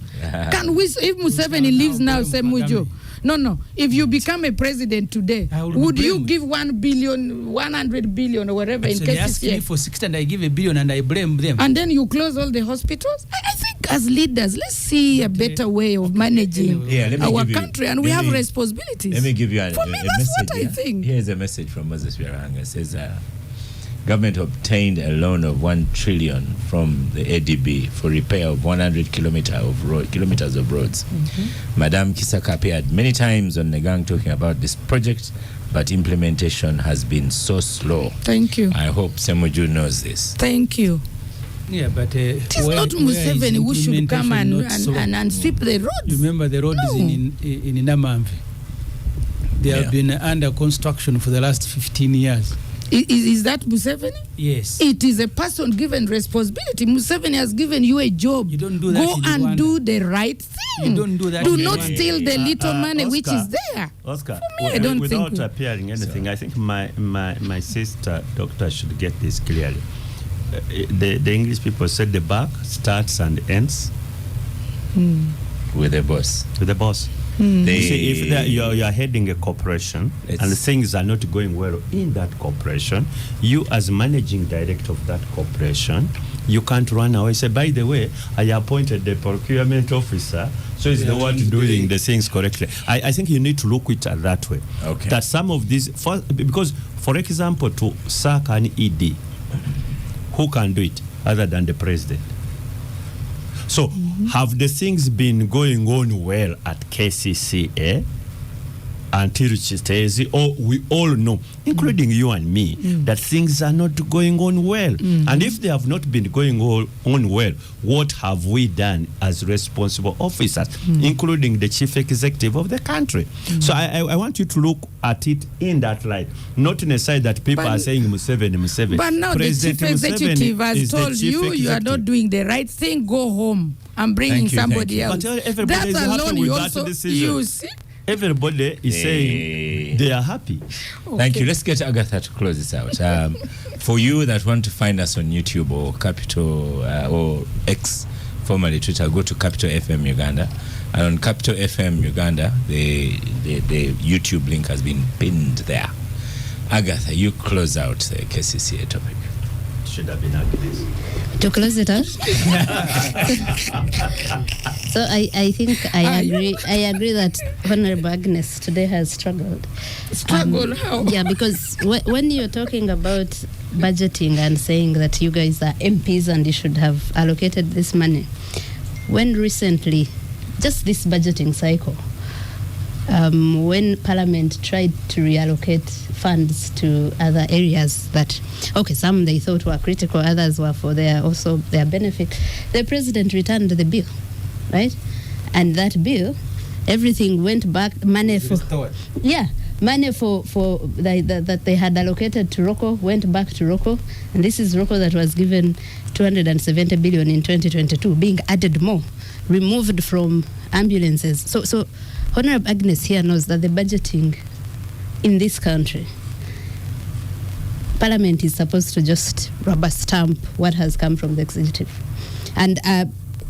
Can we? If Museveni leaves now, say Mujo. No. If you become a president today, would you give 1 billion, 100 billion, or whatever in KCCA? They ask me for 60 and I give $1 billion and I blame them. And then you close all the hospitals? I think as leaders, let's see a better way of managing our country, and we have responsibilities. Let me give you a For me, that's message. what I think. Here's a message from Moses Biaranga. It says, government obtained a loan of 1 trillion from the ADB for repair of 100 kilometers of roads. Madam Kisaka appeared many times on Negang talking about this project, but implementation has been so slow. Thank you. I hope Semuju knows this. Thank you. Yeah, but it is not Museveni who should come and sweep the roads. You remember the roads in Namamvi? They have been under construction for the last 15 years. Is that Museveni? Yes. It is a person given responsibility. Museveni has given you a job. You don't do that. Go and do the right thing. You don't do that. Do not steal the little money Oscar, which is there. Oscar, for me, I don't without think appearing anything, I think my sister, doctor, should get this clearly. The English people said the buck starts and ends with the boss. With the boss. You see, if you're heading a corporation It's- and things are not going well in that corporation, you as managing director of that corporation, you can't run away. Say, by the way, I appointed the procurement officer, so he's the one doing the things correctly. I think you need to look at it that way. Okay. That some of these, because for example, to sack an ED, who can do it other than the president? So, have the things been going on well at KCCA until Chitezi, or we all know, including you and me, that things are not going on well? And if they have not been going on well, what have we done as responsible officers, including the chief executive of the country? So I want you to look at it in that light, not necessarily that people are saying Museveni. But now President the chief executive Museveni has is the told chief you are executive. not doing the right thing, go home. I'm bringing Thank you, somebody thank you. else. But everybody is That happy alone, with you that also, decision. you see? Everybody is saying they are happy. Thank you. Okay. Let's get Agatha to close this out. For you that want to find us on YouTube or Capital or X, formerly Twitter, go to Capital FM Uganda. And on Capital FM Uganda, the YouTube link has been pinned there. Agatha, you close out the KCCA topic. Should have been Agnes. To close it out. So I think I agree that Honorable Agnes today has struggled. Struggle how? Yeah, because when you're talking about budgeting and saying that you guys are MPs and you should have allocated this money, when recently, just this budgeting cycle, when Parliament tried to reallocate funds to other areas that, okay, some they thought were critical, others were for their benefit, the President returned the bill, right? And that bill, everything went back, money for that they had allocated to ROCO went back to ROCO, and this is ROCO that was given 270 billion in 2022, being added more, removed from ambulances. So Honorable Agnes here knows that the budgeting in this country, Parliament is supposed to just rubber stamp what has come from the executive. And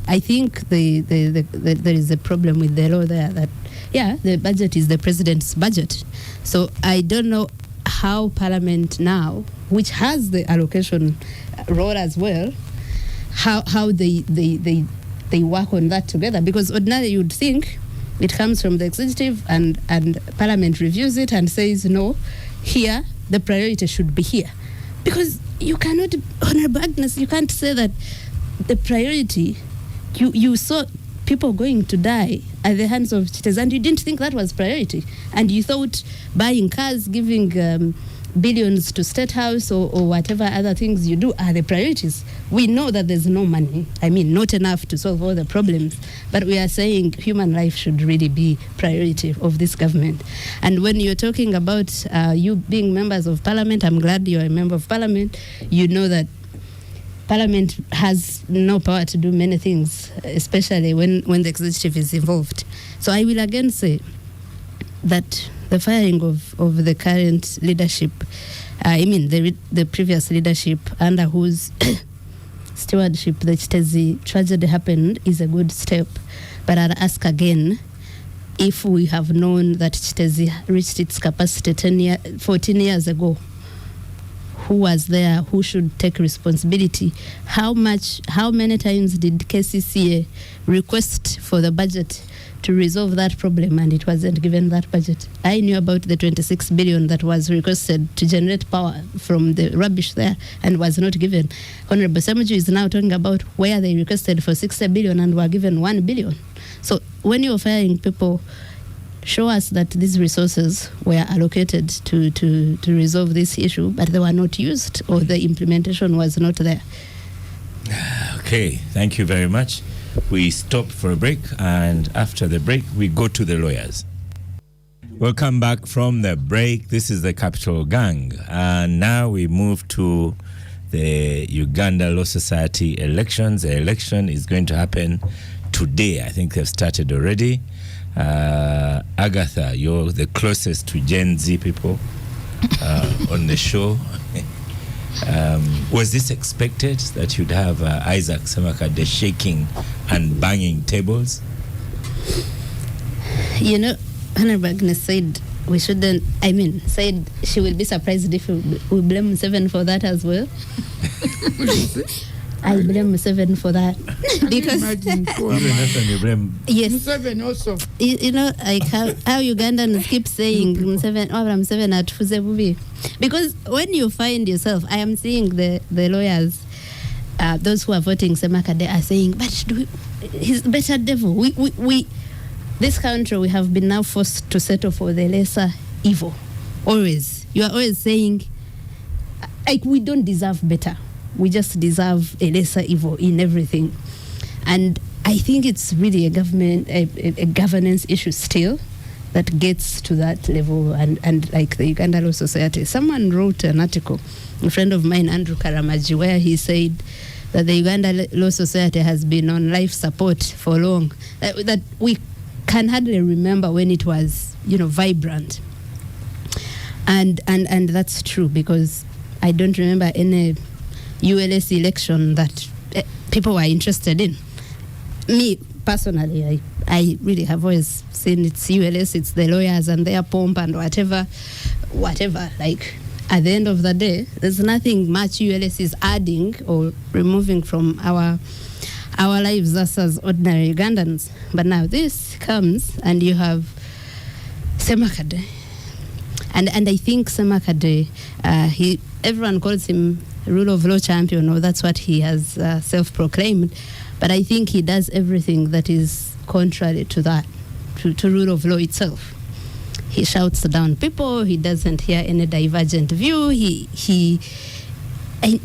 I think there is a problem with the law there that, the budget is the president's budget. So I don't know how Parliament now, which has the allocation role as well, how they work on that together. Because ordinarily you'd think it comes from the executive and Parliament reviews it and says, no, here, the priority should be here. Because you cannot, Honorable Agnes, you can't say that the priority, you saw people going to die at the hands of cheaters and you didn't think that was priority. And you thought buying cars, giving billions to State House or whatever other things you do are the priorities. We know that there's no money. I mean, not enough to solve all the problems. But we are saying human life should really be priority of this government. And when you're talking about you being members of Parliament, I'm glad you're a member of Parliament. You know that Parliament has no power to do many things, especially when the executive is involved. So I will again say that the firing of the current leadership, the previous leadership under whose stewardship the Chitezi tragedy happened is a good step. But I'll ask again, if we have known that Chitezi reached its capacity 14 years ago, who was there, who should take responsibility? How many times did KCCA request for the budget to resolve that problem and it wasn't given that budget? I knew about the 26 billion that was requested to generate power from the rubbish there and was not given. Honorable Samuju is now talking about where they requested for 60 billion and were given 1 billion. So when you're firing people, show us that these resources were allocated to resolve this issue, but they were not used or the implementation was not there. Okay, thank you very much. We stop for a break, and after the break, we go to the lawyers. Welcome back from the break. This is the Capital Gang, and now we move to the Uganda Law Society elections. The election is going to happen today. I think they've started already. Agatha, you're the closest to Gen Z people on the show. Was this expected that you'd have Isaac Semakade shaking and banging tables? You know, Honorable Agnes said we shouldn't, said she will be surprised if we blame Museveni for that as well. I blame Museveni for that. Because you blame. Yes. Museveni also. You know, like how Ugandans keep saying Museveni at Fuzebubi. Because when you find yourself, I am seeing the lawyers, those who are voting Semakade are saying, but he's better devil. We this country, we have been now forced to settle for the lesser evil. Always. You are always saying, like, we don't deserve better. We just deserve a lesser evil in everything. And I think it's really a governance issue still that gets to that level. And like the Uganda Law Society, someone wrote an article, a friend of mine, Andrew Karamaji, where he said that the Uganda Law Society has been on life support for long. That we can hardly remember when it was, vibrant. And that's true, because I don't remember any ULS election that people were interested in. Me, personally, I really have always seen it's ULS, it's the lawyers and their pomp and whatever. Like, at the end of the day, there's nothing much ULS is adding or removing from our lives as ordinary Ugandans. But now this comes and you have Semakade. And I think Semakade, everyone calls him rule of law champion, or that's what he has self-proclaimed. But I think he does everything that is contrary to that, to rule of law itself. He shouts down people. He doesn't hear any divergent view. I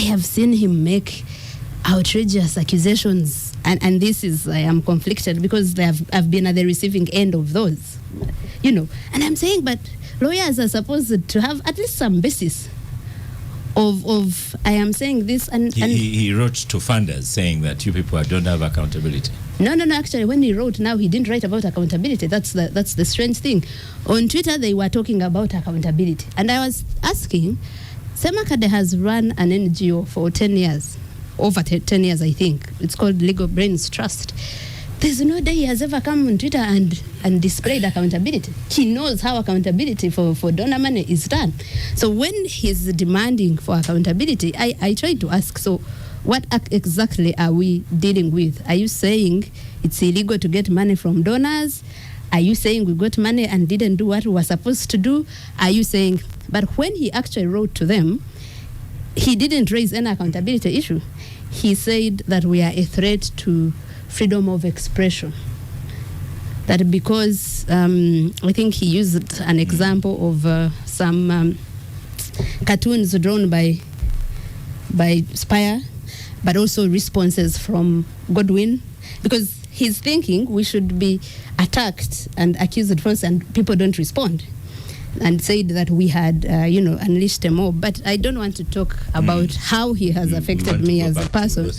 have seen him make outrageous accusations, and this is, I am conflicted because I've been at the receiving end of those, and I'm saying, but lawyers are supposed to have at least some basis of I am saying this, and he wrote to funders saying that you people don't have accountability. No, actually, when he wrote, now he didn't write about accountability. That's the strange thing. On Twitter, they were talking about accountability, and I was asking, Semakade has run an NGO for 10 years. Over 10 years, I think. It's called Legal Brains Trust. There's no day he has ever come on Twitter and displayed accountability. He knows how accountability for donor money is done. So when he's demanding for accountability, I try to ask, so what exactly are we dealing with? Are you saying it's illegal to get money from donors? Are you saying we got money and didn't do what we were supposed to do? Are you saying... But when he actually wrote to them, he didn't raise any accountability issue. He said that we are a threat to freedom of expression. That because, I think he used an example of some cartoons drawn by Spire, but also responses from Godwin, because he's thinking we should be attacked and accused falsely and people don't respond. And said that we had, unleashed a mob. But I don't want to talk about how he has affected me as a person.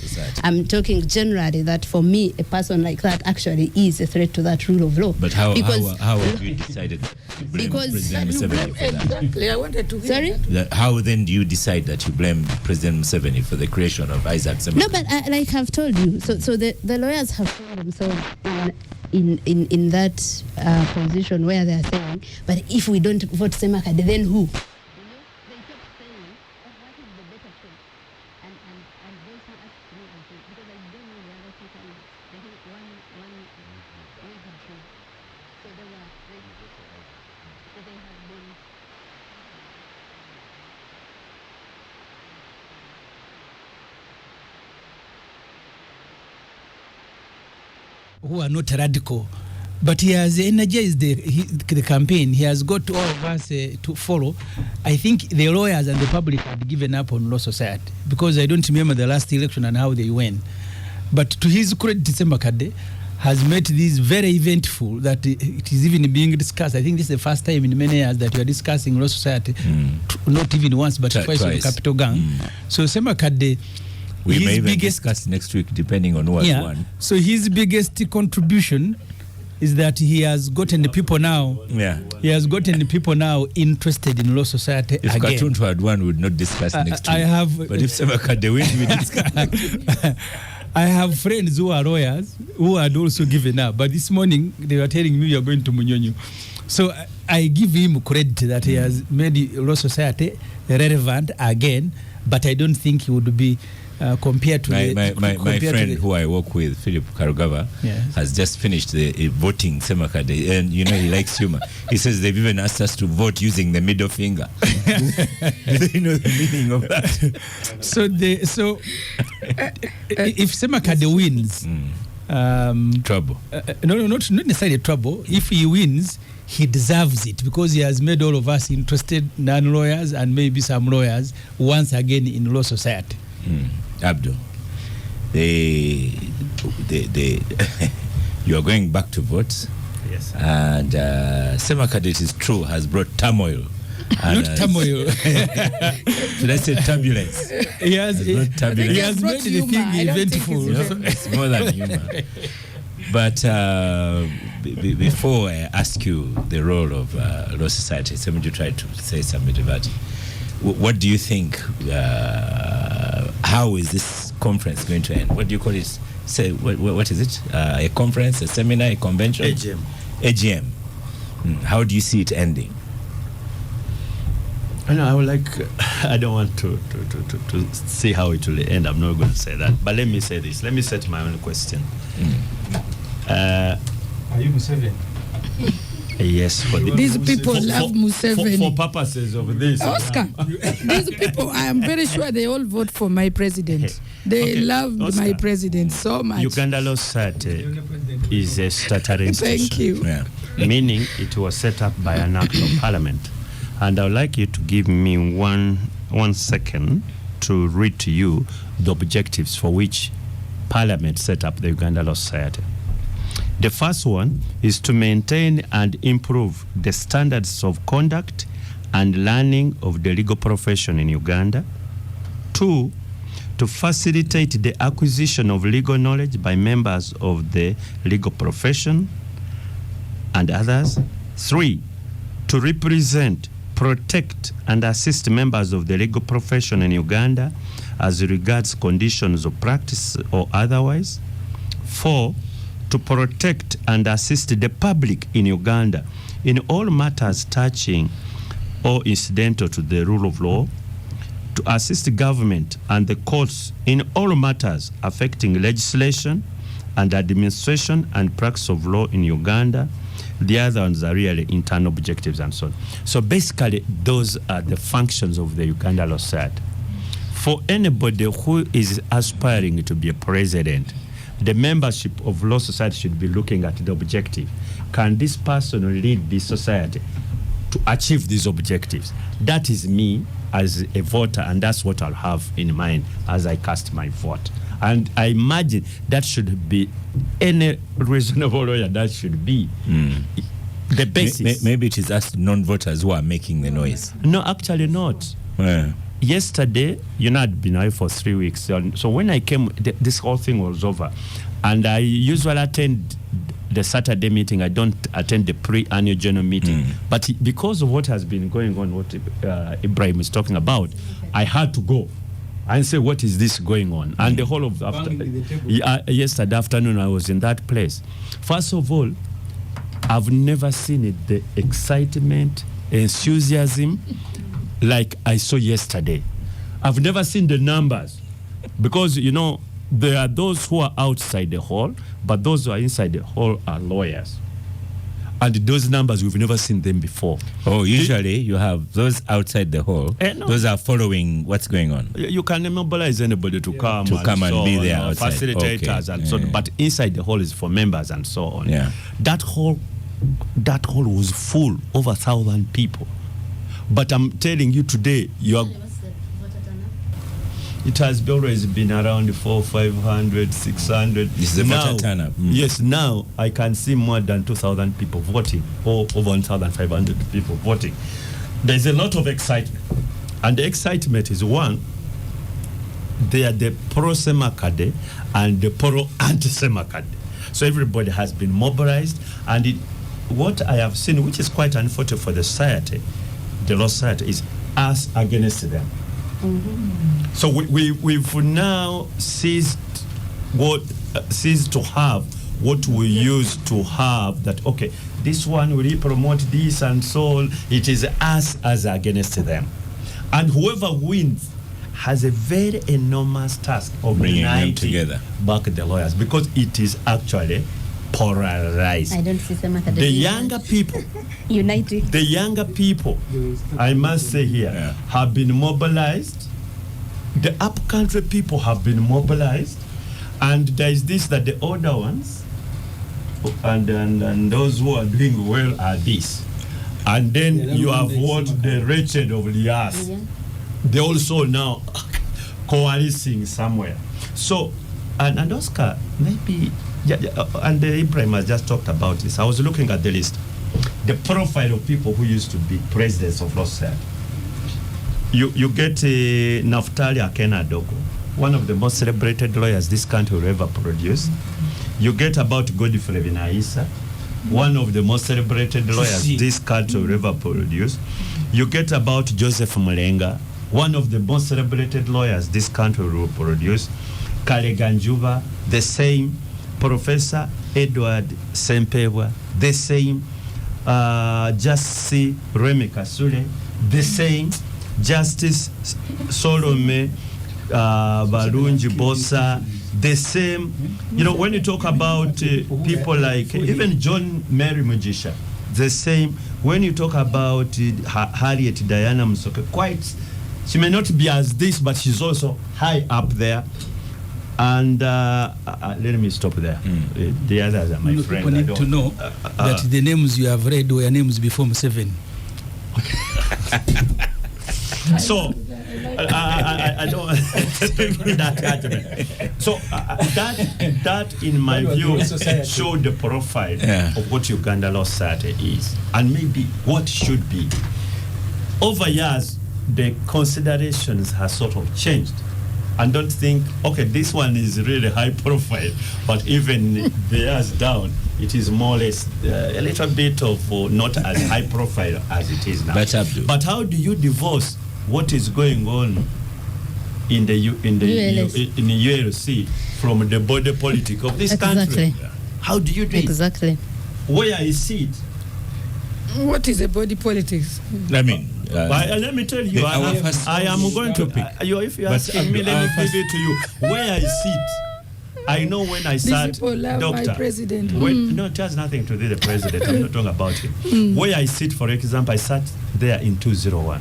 I'm talking generally that for me, a person like that actually is a threat to that rule of law. But how have you decided to blame President Museveni for that? Exactly, I wanted to hear Sorry? How then do you decide that you blame President Museveni for the creation of Isaac Semakade? No, but like I've told you, so the lawyers have found themselves in that position where they are saying, but if we don't vote Semakade, then who? They kept saying, what is the better choice? And those who asked me, because I don't know the other two candidates, I think one withdrew. So they have been... who are not radical, but he has energized the campaign. He has got all of us to follow. I think the lawyers and the public had given up on Law Society, because I don't remember the last election and how they went. But to his credit, Semakade has made this very eventful that it is even being discussed. I think this is the first time in many years that we are discussing Law Society, not even once, but twice on Capital Gang. So Semakade... We may even discuss next week, depending on what one. So his biggest contribution is that he has gotten the people now. Yeah. He has gotten the people now interested in Law Society if again. If Katuntu had won, we would not discuss next week. I have. But if Semakade wins, we discuss. I have friends who are lawyers who had also given up, but this morning they were telling me we are going to Munyonyo. So I give him credit that he has made the Law Society relevant again, but I don't think he would be compared to my friend who I work with, Philip Karugava, has just finished the voting Semakade, and you know he likes humor. He says they've even asked us to vote using the middle finger. Do they know the meaning of that? So if Semakade wins, trouble. No, not necessarily trouble. If he wins, he deserves it because he has made all of us interested non-lawyers and maybe some lawyers once again in Law Society. Abdul, you are going back to vote. Yes. And Semakade, it is true, has brought turmoil. Not turmoil. Should I say turbulence? He has made the thing eventful. It's more than humor. But before I ask you the role of Law Society, somebody try to say something about it. What do you think? How is this conference going to end? What do you call it? Say what is it? A conference, a seminar, a convention? AGM. How do you see it ending? I don't want to see how it will end. I'm not going to say that. But let me say this. Let me set my own question. Are you Museveni? Yes, these people love Museveni. For purposes of this. Oscar, these people, I am very sure they all vote for my president. They love my president so much. Uganda Law Society is a statutory institution. Thank you. Yeah. Meaning it was set up by an act of parliament. And I would like you to give me one second to read to you the objectives for which Parliament set up the Uganda Law Society. The first one is to maintain and improve the standards of conduct and learning of the legal profession in Uganda. 2, to facilitate the acquisition of legal knowledge by members of the legal profession and others. 3, to represent, protect, and assist members of the legal profession in Uganda as regards conditions of practice or otherwise. 4, to protect and assist the public in Uganda in all matters touching or incidental to the rule of law. To assist the government and the courts in all matters affecting legislation and administration and practice of law in Uganda. The other ones are really internal objectives and so on. So basically, those are the functions of the Uganda Law Society. For anybody who is aspiring to be a president, the membership of Law Society should be looking at the objective. Can this person lead this society to achieve these objectives? That is me as a voter, and that's what I'll have in mind as I cast my vote. And I imagine that should be any reasonable lawyer, that should be the basis. Maybe it is us non-voters who are making the noise. No, actually not. Yesterday, I'd been away for 3 weeks. So when I came, this whole thing was over. And I usually attend the Saturday meeting. I don't attend the pre-annual general meeting. But because of what has been going on, what Ibrahim is talking about, I had to go and say, what is this going on? And the whole of yesterday afternoon, I was in that place. First of all, I've never seen it, the excitement, enthusiasm, like I saw yesterday. I've never seen the numbers because, there are those who are outside the hall, but those who are inside the hall are lawyers. And those numbers, we've never seen them before. Oh, usually you have those outside the hall. No. Those are following what's going on. You can mobilize anybody to come and be there outside. Facilitators and so on. But inside the hall is for members and so on. Yeah. That hall was full, over 1,000 people. But I'm telling you today, it has always been around 400, 500, 600. This is the voter turnout. Yes, now I can see more than 2,000 people voting, or over 1,500 people voting. There's a lot of excitement. And the excitement is, one, they are the pro-Semakade and the pro-anti-Semakade. So everybody has been mobilized. And what I have seen, which is quite unfortunate for the society, the Law Society, is us against them. So we've now seized what cease to have what we used to have, that okay, this one will promote this and so on. It is us as against them, and whoever wins has a very enormous task of bringing them uniting together back the lawyers, because it is actually polarized. I don't see some other The younger people, uniting. the younger people, I must say here, have been mobilized. The upcountry people have been mobilized, and there is this, that the older ones and those who are doing well are this, and then you have what the wretched of the earth. They also now coalescing somewhere. So, and Oscar, maybe, and Ibrahim has just talked about this. I was looking at the list, the profile of people who used to be presidents of Rosal. You get Naftali Akenadogo, one of the most celebrated lawyers this country will ever produce. You get about Godfrey Vinaisa, one of the most celebrated lawyers this country will ever produce. You get about Joseph Mulenga, one of the most celebrated lawyers this country will produce. Kaleganjuba, the same. Professor Edward Sempewa, the same. Justice Remy Kasule, the same. Justice Solome Balungi Bosa, the same. You know, when you talk about people like even John Mary Mujisha, the same. When you talk about Harriet Diana Musoke, quite, she may not be as this, but she's also high up there. And let me stop there. The others are my friends. People need to know that the names you have read were names before Museveni. So I don't that argument. So that in my view showed the profile of what Uganda Law Society is, and maybe what should be. Over years, the considerations have sort of changed. And don't think, okay, this one is really high profile, but even the years down, it is more or less a little bit of not as high profile as it is now. But how do you divorce what is going on in the ULC from the border politics of this country? How do you do it? Exactly. Where is it? What is a body politics? I mean, let me tell you, I am going to pick. If you ask me, let me give it to you. Where I sit, I know when I sat. These people love Doctor, my president. No, it has nothing to do with the president. I'm not talking about him. Where I sit, for example, I sat there in 201.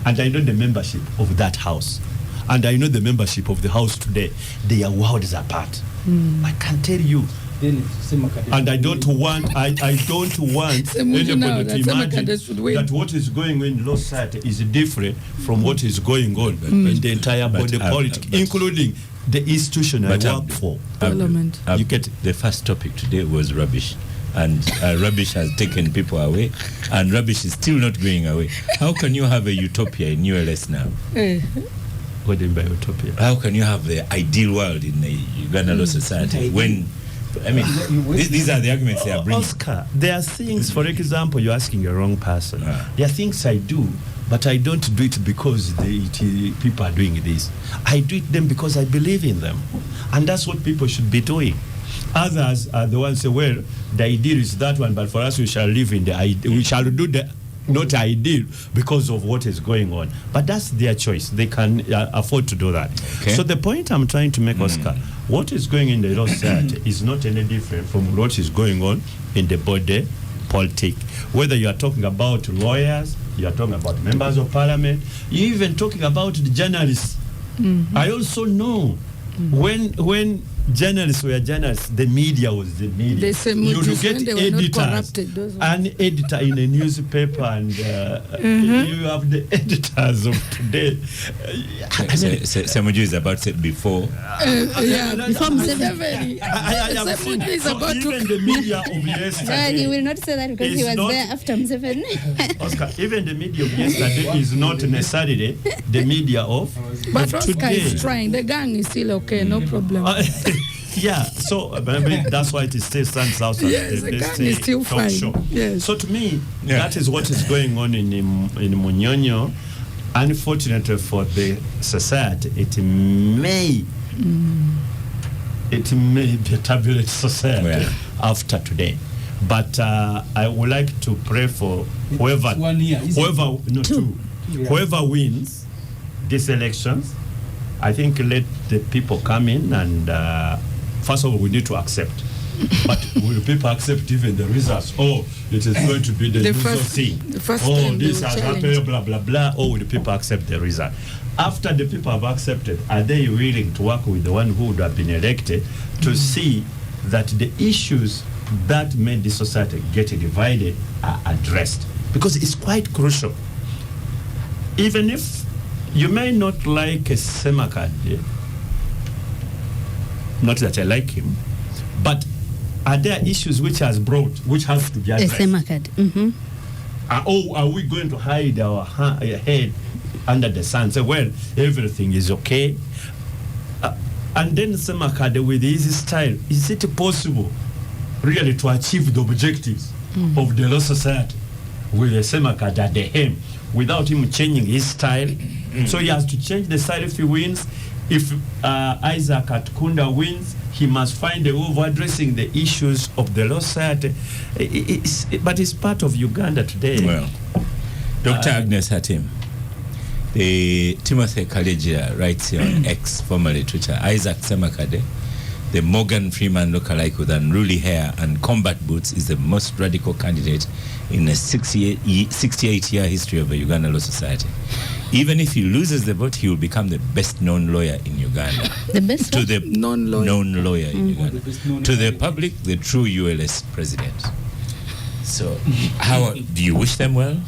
And I know the membership of that house. And I know the membership of the house today. They are worlds apart. I can tell you. And I don't want anybody to imagine that what is going on in law society is different from what is going on in the entire body politics, including the institution I work for. Parliament. You get the first topic today was rubbish. And rubbish has taken people away, and rubbish is still not going away. How can you have a utopia in ULS now? What do you mean by utopia? How can you have the ideal world in the Uganda Law Society when, I mean, these are the arguments they are bringing. Oscar, there are things, for example, you're asking the wrong person. There are things I do, but I don't do it because people are doing this. I do it them because I believe in them. And that's what people should be doing. Others are the ones who say, well, the ideal is that one, but for us, we shall live in the ideal. We shall do the not ideal because of what is going on. But that's their choice. They can afford to do that. Okay. So the point I'm trying to make, Oscar, what is going in the law society is not any different from what is going on in the body politic. Whether you are talking about lawyers, you are talking about members of parliament, you're even talking about the journalists. I also know when journalists were journalists, the media was the media. You would get editors, an editor in a newspaper, and you have the editors of today. Samuju is about to say before. Before Museveni. Even the media of yesterday. He will not say that because he was there after Museveni. Oscar, even the media of yesterday is not necessarily the media of But Oscar today. is trying. The gang is still okay, no problem. Yeah, so that's why it still stands out as the gang is still fine. Yes. So to me, that is what is going on in Munyonyo. Unfortunately for the society, it may it may be a turbulent society after today. But I would like to pray for whoever wins these elections. I think let the people come in and first of all we need to accept. But will people accept even the results? Oh, it is going to be the usual thing. This has happened, blah, blah, blah. Or will the people accept the result? After the people have accepted, are they willing to work with the one who would have been elected to see that the issues that made the society get divided are addressed? Because it's quite crucial. Even if you may not like Semakade, not that I like him, but are there issues which have to be addressed? Are we going to hide our head under the sun, say, well, everything is okay? And then Semakade with his style, is it possible really to achieve the objectives of the law society with the Semakade at the helm without him changing his style? So he has to change the style if he wins. If Isaac Atkunda wins, he must find a way of addressing the issues of the law society. But it's part of Uganda today. Well, Dr. Agnes Hatim, the Timothy Kalegia writes here on X, formerly Twitter, Isaac Semakade, the Morgan Freeman lookalike with unruly hair and combat boots, is the most radical candidate in a 68-year history of the Uganda Law Society. Even if he loses the vote, he will become the best-known lawyer in Uganda. The best to the known lawyer in Uganda. To the public, the true ULS president. So, do you wish them well?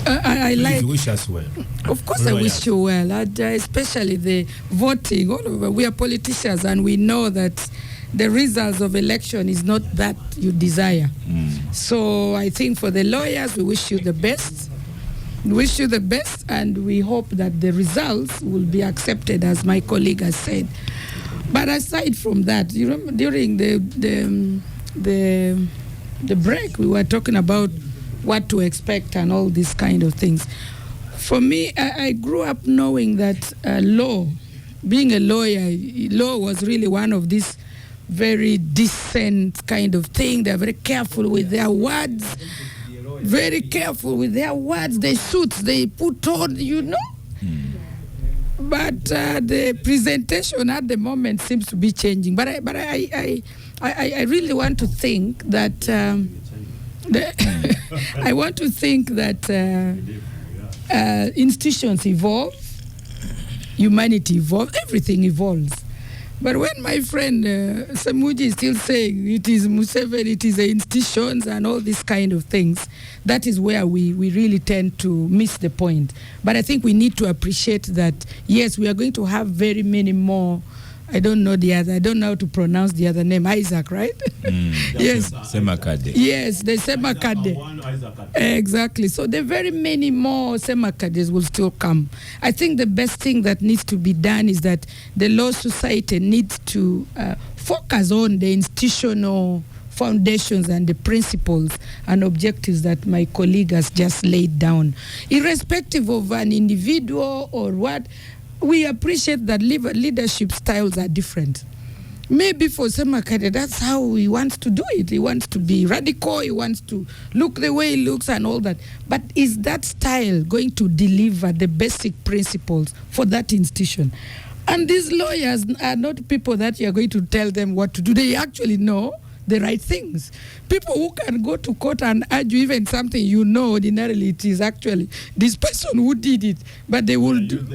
I like. You wish us well. Of course, I wish you well, and especially the voting. All over, we are politicians, and we know that the results of election is not that you desire. So I think for the lawyers, we wish you the best. We wish you the best, and we hope that the results will be accepted, as my colleague has said. But aside from that, you remember during the break, we were talking about what to expect and all these kind of things. For me, I grew up knowing that law, being a lawyer, law was really one of these very decent kind of thing. They're very careful with their words. Very careful with their words, their suits they put on, But the presentation at the moment seems to be changing. But I really want to think that I want to think that institutions evolve, humanity evolves, everything evolves. But when my friend Samuji is still saying it is Museveni, it is the institutions and all these kind of things, that is where we really tend to miss the point. But I think we need to appreciate that, yes, we are going to have very many more. I don't know how to pronounce the other name. Isaac, right? Yes. Semakade. Yes, the Semakade. Exactly. So the very many more Semakades will still come. I think the best thing that needs to be done is that the law society needs to focus on the institutional foundations and the principles and objectives that my colleague has just laid down. Irrespective of an individual or what, we appreciate that leadership styles are different. Maybe for Semakade, that's how he wants to do it. He wants to be radical, he wants to look the way he looks and all that. But is that style going to deliver the basic principles for that institution? And these lawyers are not people that you are going to tell them what to do. They actually know the right things. People who can go to court and argue even something ordinarily it is actually this person who did it, but they will do.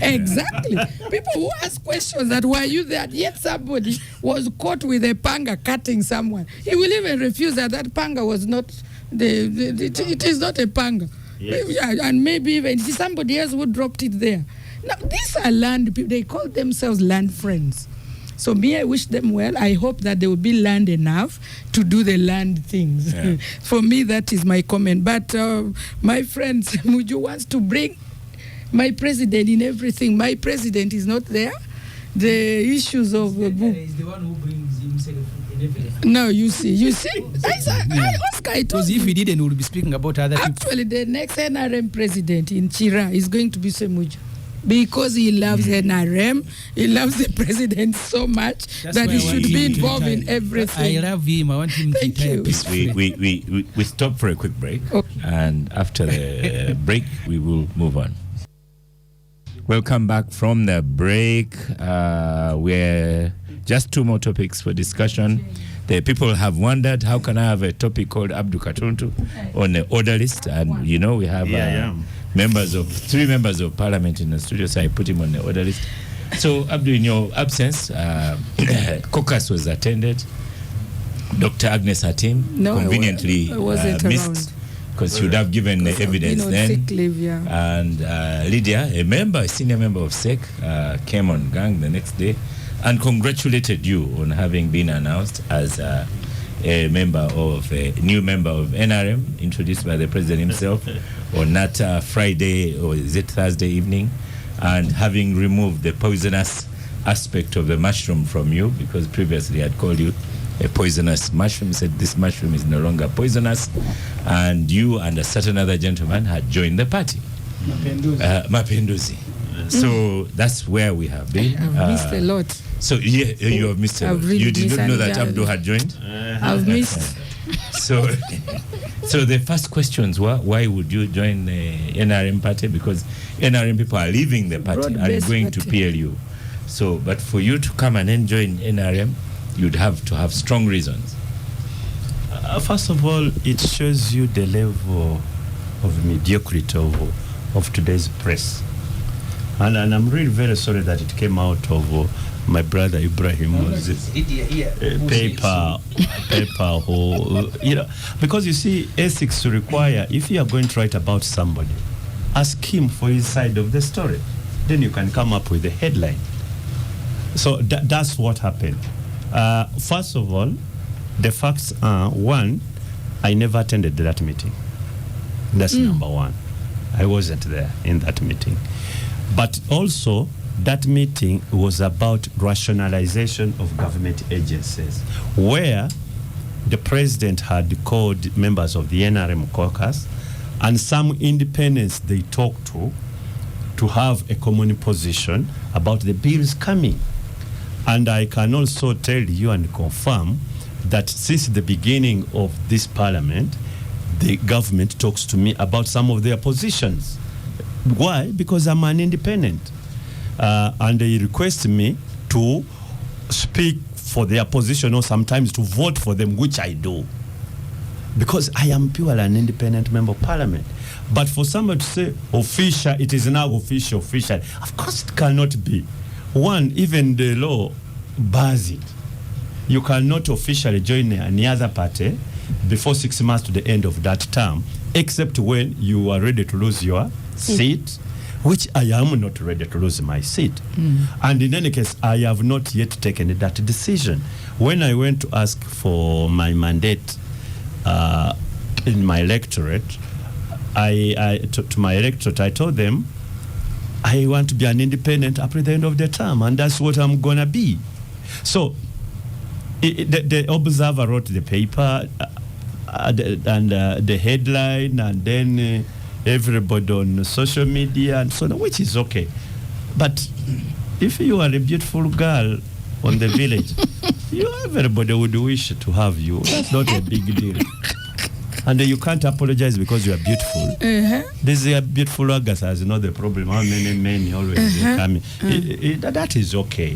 Exactly. People who ask questions that were you there, yet somebody was caught with a panga cutting someone. He will even refuse that panga was not it is not a panga. Yes. And maybe even somebody else who dropped it there. Now these are land people, they call themselves land friends. So I wish them well. I hope that they will be land enough to do the land things. Yeah. For me, that is my comment. But my friend Muju wants to bring my president in everything. My president is not there. The issues of the book. Is the one who brings himself in everything. No, you see. Oscar, I told because if he didn't, we would be speaking about other people. Actually, the next NRM president in Chira is going to be Semuju. because he loves NRM. He loves the president so much that he should be involved in everything. I love him. I want him to Thank retire you. peacefully. We stop for a quick break, Okay. and after the break, we will move on. Welcome back from the break. We're just two more topics for discussion. The people have wondered, how can I have a topic called Abdu Katuntu on the order list? And you know, we have three members of parliament in the studio, so I put him on the order list. So, Abdu, in your absence, caucus was attended. Dr. Agnes Hatim conveniently missed, because she would have given the evidence then. Sick leave, yeah. And Lydia, a senior member of SEC, came on gang the next day and congratulated you on having been announced as a new member of NRM, introduced by the president himself on that Friday, or is it Thursday evening, and having removed the poisonous aspect of the mushroom from you, because previously I'd called you a poisonous mushroom. He said this mushroom is no longer poisonous, and you and a certain other gentleman had joined the party, Mapinduzi. So that's where we have been. I've missed a lot. So you have missed a lot. Really You did not know that Abdu had joined? I've missed. So the first questions were, why would you join the NRM party? Because NRM people are leaving the party and Broad-based going party. to PLU. So, but for you to come and join NRM, you'd have to have strong reasons. First of all, it shows you the level of mediocrity of today's press. And I'm really very sorry that it came out of my brother Ibrahim's paper, because you see, ethics require, if you are going to write about somebody, ask him for his side of the story. Then you can come up with a headline. So that's what happened. First of all, the facts are, one, I never attended that meeting. That's number one. I wasn't there in that meeting. But also, that meeting was about rationalization of government agencies, where the president had called members of the NRM caucus and some independents they talked to have a common position about the bills coming. And I can also tell you and confirm that since the beginning of this parliament, the government talks to me about some of their positions. Why? Because I'm an independent. And they request me to speak for their position, or sometimes to vote for them, which I do. Because I am purely an independent member of parliament. But for someone to say official, it is now official. Of course it cannot be. One, even the law bars it. You cannot officially join any other party before 6 months to the end of that term, except when you are ready to lose your seat, which I am not ready to lose my seat. And in any case, I have not yet taken that decision. When I went to ask for my mandate in my electorate, to my electorate, I told them, I want to be an independent up to the end of the term, and that's what I'm going to be. So the Observer wrote the paper and the headline, and then everybody on social media and so on, which is okay. But if you are a beautiful girl on the village, everybody would wish to have you. That's not a big deal. And you can't apologize because you are beautiful. This beautiful August has not the problem. How many men always coming? That is okay.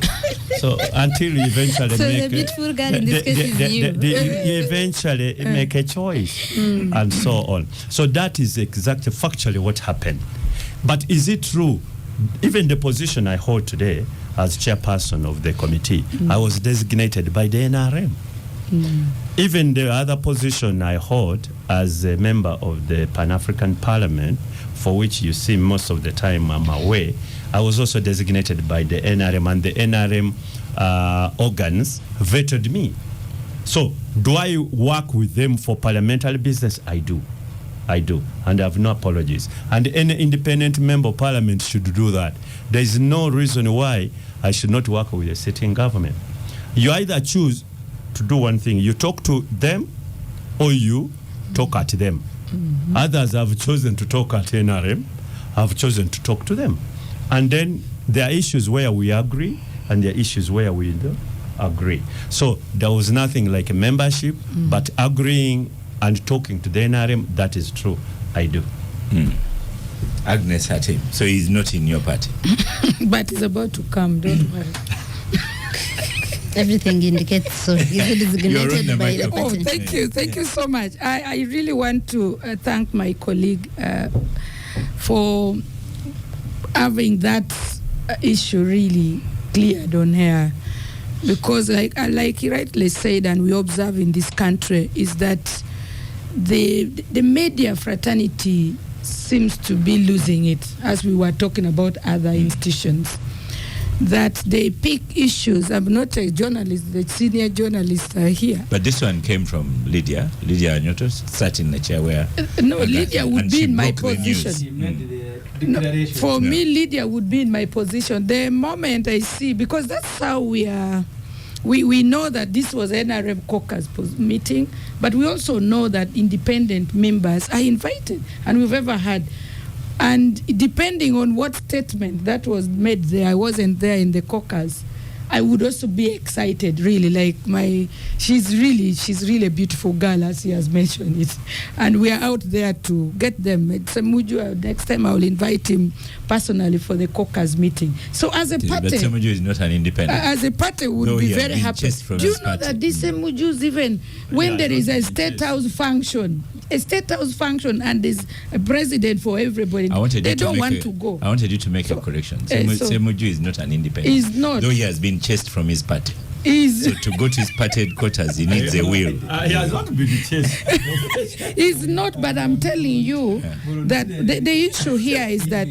So until you eventually the beautiful girl in this case is you. You eventually make a choice and so on. So that is exactly factually what happened. But is it true? Even the position I hold today as chairperson of the committee, I was designated by the NRM. Even the other position I hold as a member of the Pan-African Parliament, for which you see most of the time I'm away, I was also designated by the NRM, and the NRM organs vetted me. So do I work with them for parliamentary business? I do, and I have no apologies. And any independent member of parliament should do that. There is no reason why I should not work with a sitting government. You either choose to do one thing, you talk to them, or you talk at them. Others have chosen to talk at NRM, have chosen to talk to them. And then there are issues where we agree and there are issues where we don't agree. So there was nothing like a membership, but agreeing and talking to the NRM, that is true. I do. Agnes had him, so he's not in your party. But he's about to come, don't worry. Everything indicates so. He's designated by the Oh, party. thank you so much. I really want to thank my colleague for having that issue really cleared on here, because like he rightly said, and we observe in this country, is that the media fraternity seems to be losing it, as we were talking about other institutions, that they pick issues. I'm not a journalist, the senior journalists are here. But this one came from Lydia Anyoto, sat in the chair where... No, Lydia would be in my position. She made the declaration. For me, Lydia would be in my position. The moment I see, because that's how we are, we know that this was NRM caucus meeting, but we also know that independent members are invited, and we've ever had. And depending on what statement that was made there, I wasn't there in the caucus, I would also be excited, really. Like she's really a beautiful girl, as he has mentioned it. And we are out there to get them. Semuju, next time I will invite him personally for the caucus meeting. So as a party... But Semuju is not an independent. As a party, would be very happy. Do you know that these Semujus, even when there is a state house function, and there's a president for everybody, they don't want to go. I wanted you to make a correction. Semuju is not an independent. He's not. Though he has been chased from his party. So to go to his party headquarters, he needs a will. He has not been chased. He's not, but I'm telling you that the issue here is that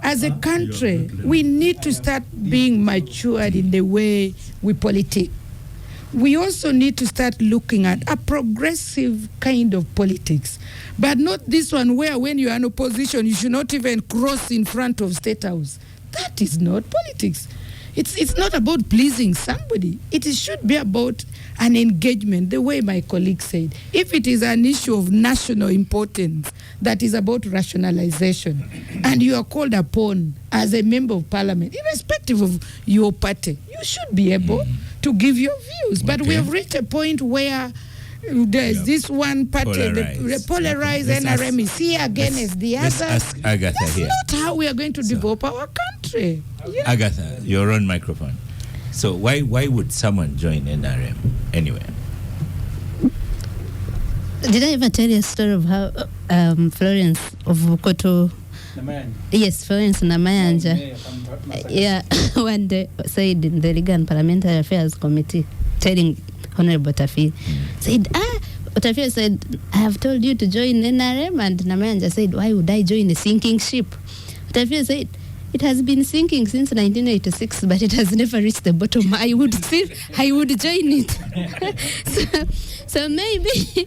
as a country, we need to start being matured in the way we politic. We also need to start looking at a progressive kind of politics, but not this one where when you are in opposition, you should not even cross in front of State House. That is not politics. It's not about pleasing somebody. It should be about an engagement, the way my colleague said. If it is an issue of national importance that is about rationalization, and you are called upon as a member of parliament, irrespective of your party, you should be able to give your views. But we have reached a point where there's this one party, the polarized NRM is here against the other. Ask Agatha. That's here. not how we are going to develop our country. Yeah. Agatha, you're on microphone. So why would someone join NRM anyway? Did I ever tell you a story of how Florence of Bukoto? Yes, Florence Namayanja. Yeah, one day said in the Legal and Parliamentary Affairs Committee, telling Honorable Tafi, said, Tafi said, I have told you to join NRM, and Namayanja said, why would I join a sinking ship? Tafi said, it has been sinking since 1986, but it has never reached the bottom. I would join it. so maybe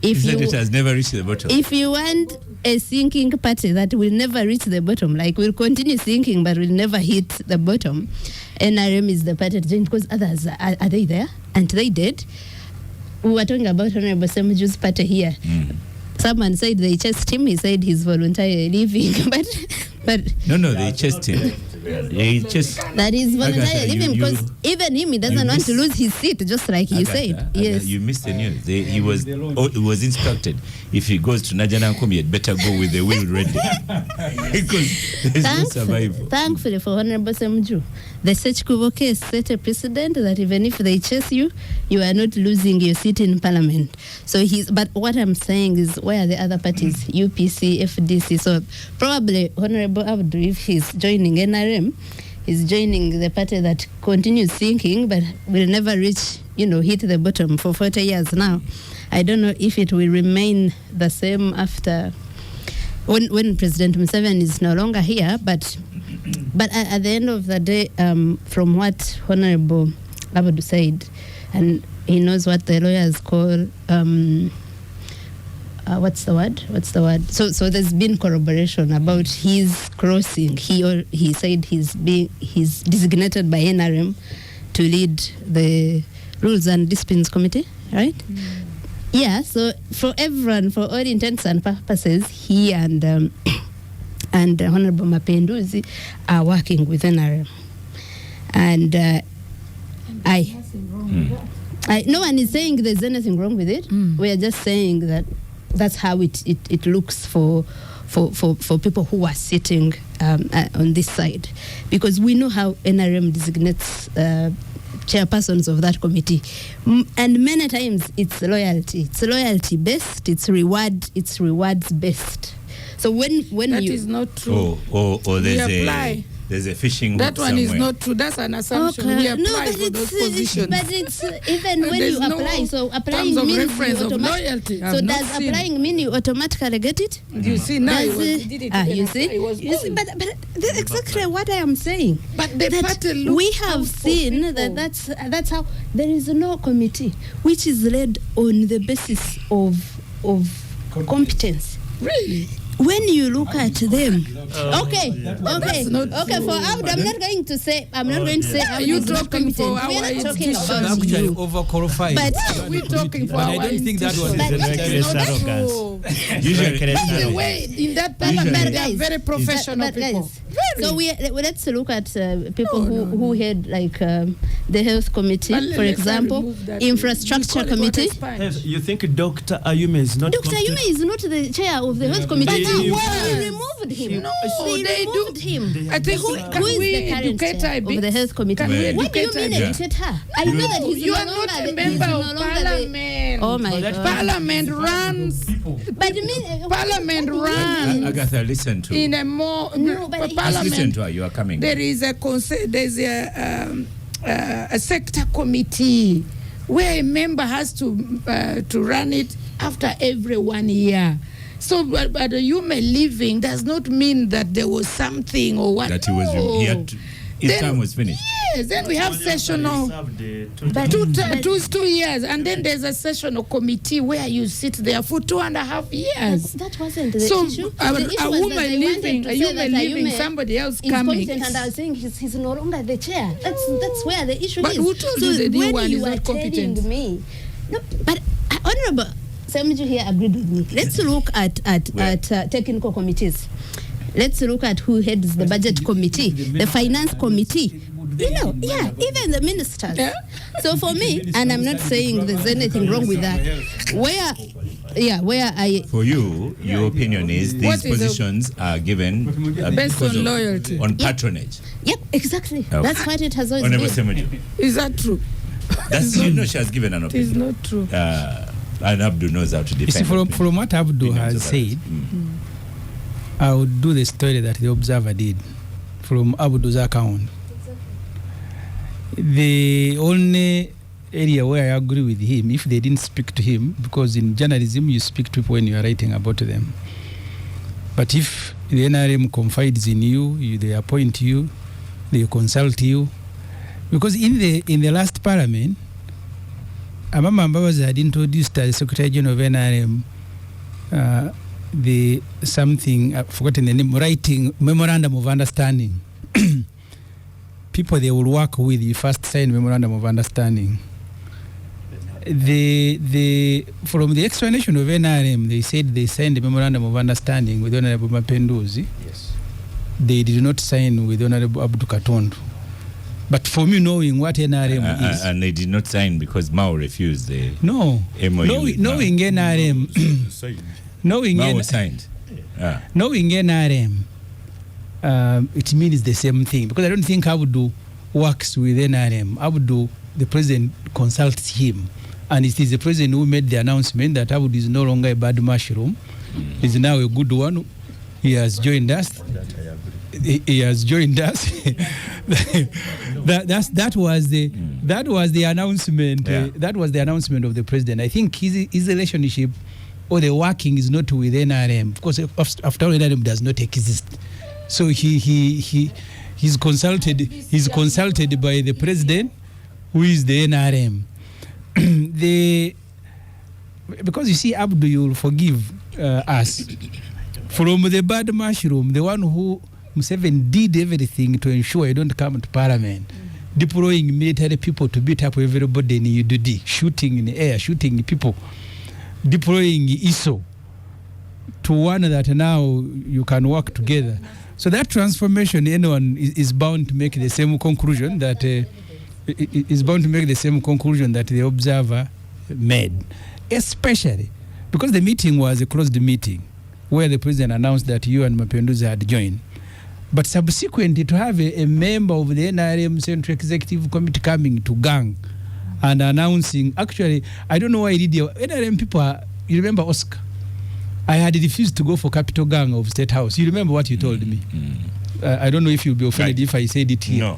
if you said it has never reached the bottom. If you want a sinking party that will never reach the bottom, like will continue sinking but will never hit the bottom, NRM is the party to join, because others are they there? And they did. We were talking about Honorable Semuju's party here. Someone said they chased him. He said he's voluntarily leaving, but no, they chased him. That is voluntarily leaving, because even him, he doesn't want to lose his seat, just like you said. Yes, you missed the news. He was instructed, if he goes to Najana Nkumi, he'd better go with the will ready, because there's no survival. Thankfully for Honorable Semuju, the Sech Kubo case set a precedent that even if they chase you, you are not losing your seat in Parliament. So but what I'm saying is, where are the other parties? UPC, FDC. So probably Honorable Abdu, if he's joining NRM, he's joining the party that continues sinking but will never reach, hit the bottom for 40 years now. I don't know if it will remain the same after when President Museveni is no longer here, but at the end of the day, from what Honorable Abdu said, and he knows what the lawyers call what's the word? So there's been corroboration about his crossing. He said he's designated by NRM to lead the Rules and Disciplines Committee, right? Yeah, so for everyone, for all intents and purposes, he and and Honorable Mapenduzi are working with NRM. And no one is saying there's anything wrong with it. We are just saying that that's how it looks for people who are sitting on this side, because we know how NRM designates chairpersons of that committee, and many times it's loyalty based, it's rewards based. So when that you is not true. Or there's a fishing that one somewhere. is not true. That's an assumption. Okay. We apply for those positions. But it's even when you apply. So applying terms of means reference you of loyalty. So does applying mean you automatically get it? You see now, You see, but that's exactly what I am saying. But the party looks we have seen that that's how there is no committee which is led on the basis of competence. Really? When you look at them, okay. For Abd, I'm not going to say. Abd you is not talking for competent. our We are not talking institutions. about Actually you. overqualified. But We're talking for But our I don't think that was institutions. But the It's not arrogance. true. Usually, By the way, in that parliament, But they are guys, very professional but people. guys, so let's look at people who had like the health committee, But for let's example, remove that. infrastructure We call it committee. what is fine. You think Dr. Ayume is not Dr. Ayume is not the chair of the health committee. But he They was. removed him. No, They they removed do. him. I think Who can is we the current educate chair of the health committee? Can we What do you educate mean Yeah. educate her? I know that he's You no are not longer a the- member he's of no longer the- parliament. Oh my God. Parliament runs. But I mean, Parliament runs Agatha, listen to. in a more No, but Just listen parliament. to her. You are coming. There is a sector committee where a member has to run it after every 1 year. So, but you may leaving does not mean that there was something or what. That he was. He had to, his Then- time was finished. Yes, then we have sessional. But- 2 years, and then there's a sessional committee where you sit there for 2.5 years. that wasn't the So issue. a The issue was that woman they leaving, wanted to say that Ayume somebody else is coming. competent, and I was saying he's no longer the chair. That's where the issue But is. who told so you the new when one you is are not competent? telling me, no, but Honorable Samiju here agreed with me. Let's look at technical committees. Let's look at who heads the budget committee, the finance committee. Even the ministers. Yeah. So for me, and I'm not saying there's anything wrong with that, where I For you, your opinion is these What is the- positions are given Based because on of- loyalty. on patronage. Yep, exactly. Okay. That's what it has always Honorable been. Semuju. Is that true? That's you know she has given an It is opinion. not true. And Abdul knows how to defend. You see, from what Abdul opinions has of said, others. I would do the story that the Observer did from Abdul's account. The only area where I agree with him, if they didn't speak to him, because in journalism you speak to people when you are writing about them. But if the NRM confides in you, they appoint you, they consult you, because in the last parliament, Amama Mbabazi had introduced as Secretary General of NRM the something, I've forgotten the name, writing memorandum of understanding. People they will work with, you first sign memorandum of understanding. From the explanation of NRM, they said they signed the memorandum of understanding with Honorable Mapenduzi. Yes. They did not sign with Honorable Abdu Katondu. But for me, knowing what NRM is, And they did not sign because Mao refused the no, MOU with Mao. knowing NRM, Mao signed. knowing NRM, it means the same thing, because I don't think Abdu works with NRM. Abdu, the president consults him, and it is the president who made the announcement that Abdu is no longer a bad mushroom. He's now a good one. He has joined us. He has joined us. that was the announcement. Yeah. That was the announcement of the president. I think his relationship or the working is not with NRM, because after all, NRM does not exist. So he's consulted by the president, who is the NRM. Because you see, Abdu, you will forgive us. From the bad mushroom, the one who Museveni did everything to ensure you don't come to parliament, deploying military people to beat up everybody in UDD, shooting in the air, shooting people, deploying ISO. to one that now you can work together. So that transformation, anyone is bound to make the same conclusion that the observer made, especially because the meeting was a closed meeting where the president announced that you and Mapenduzi had joined. But subsequently, to have a member of the NRM Central Executive Committee coming to Gang and announcing, actually, I don't know why NRM people you remember Oscar? I had refused to go for Capital Gang of State House. You remember what you told me? I don't know if you'll be offended if I said it here. No.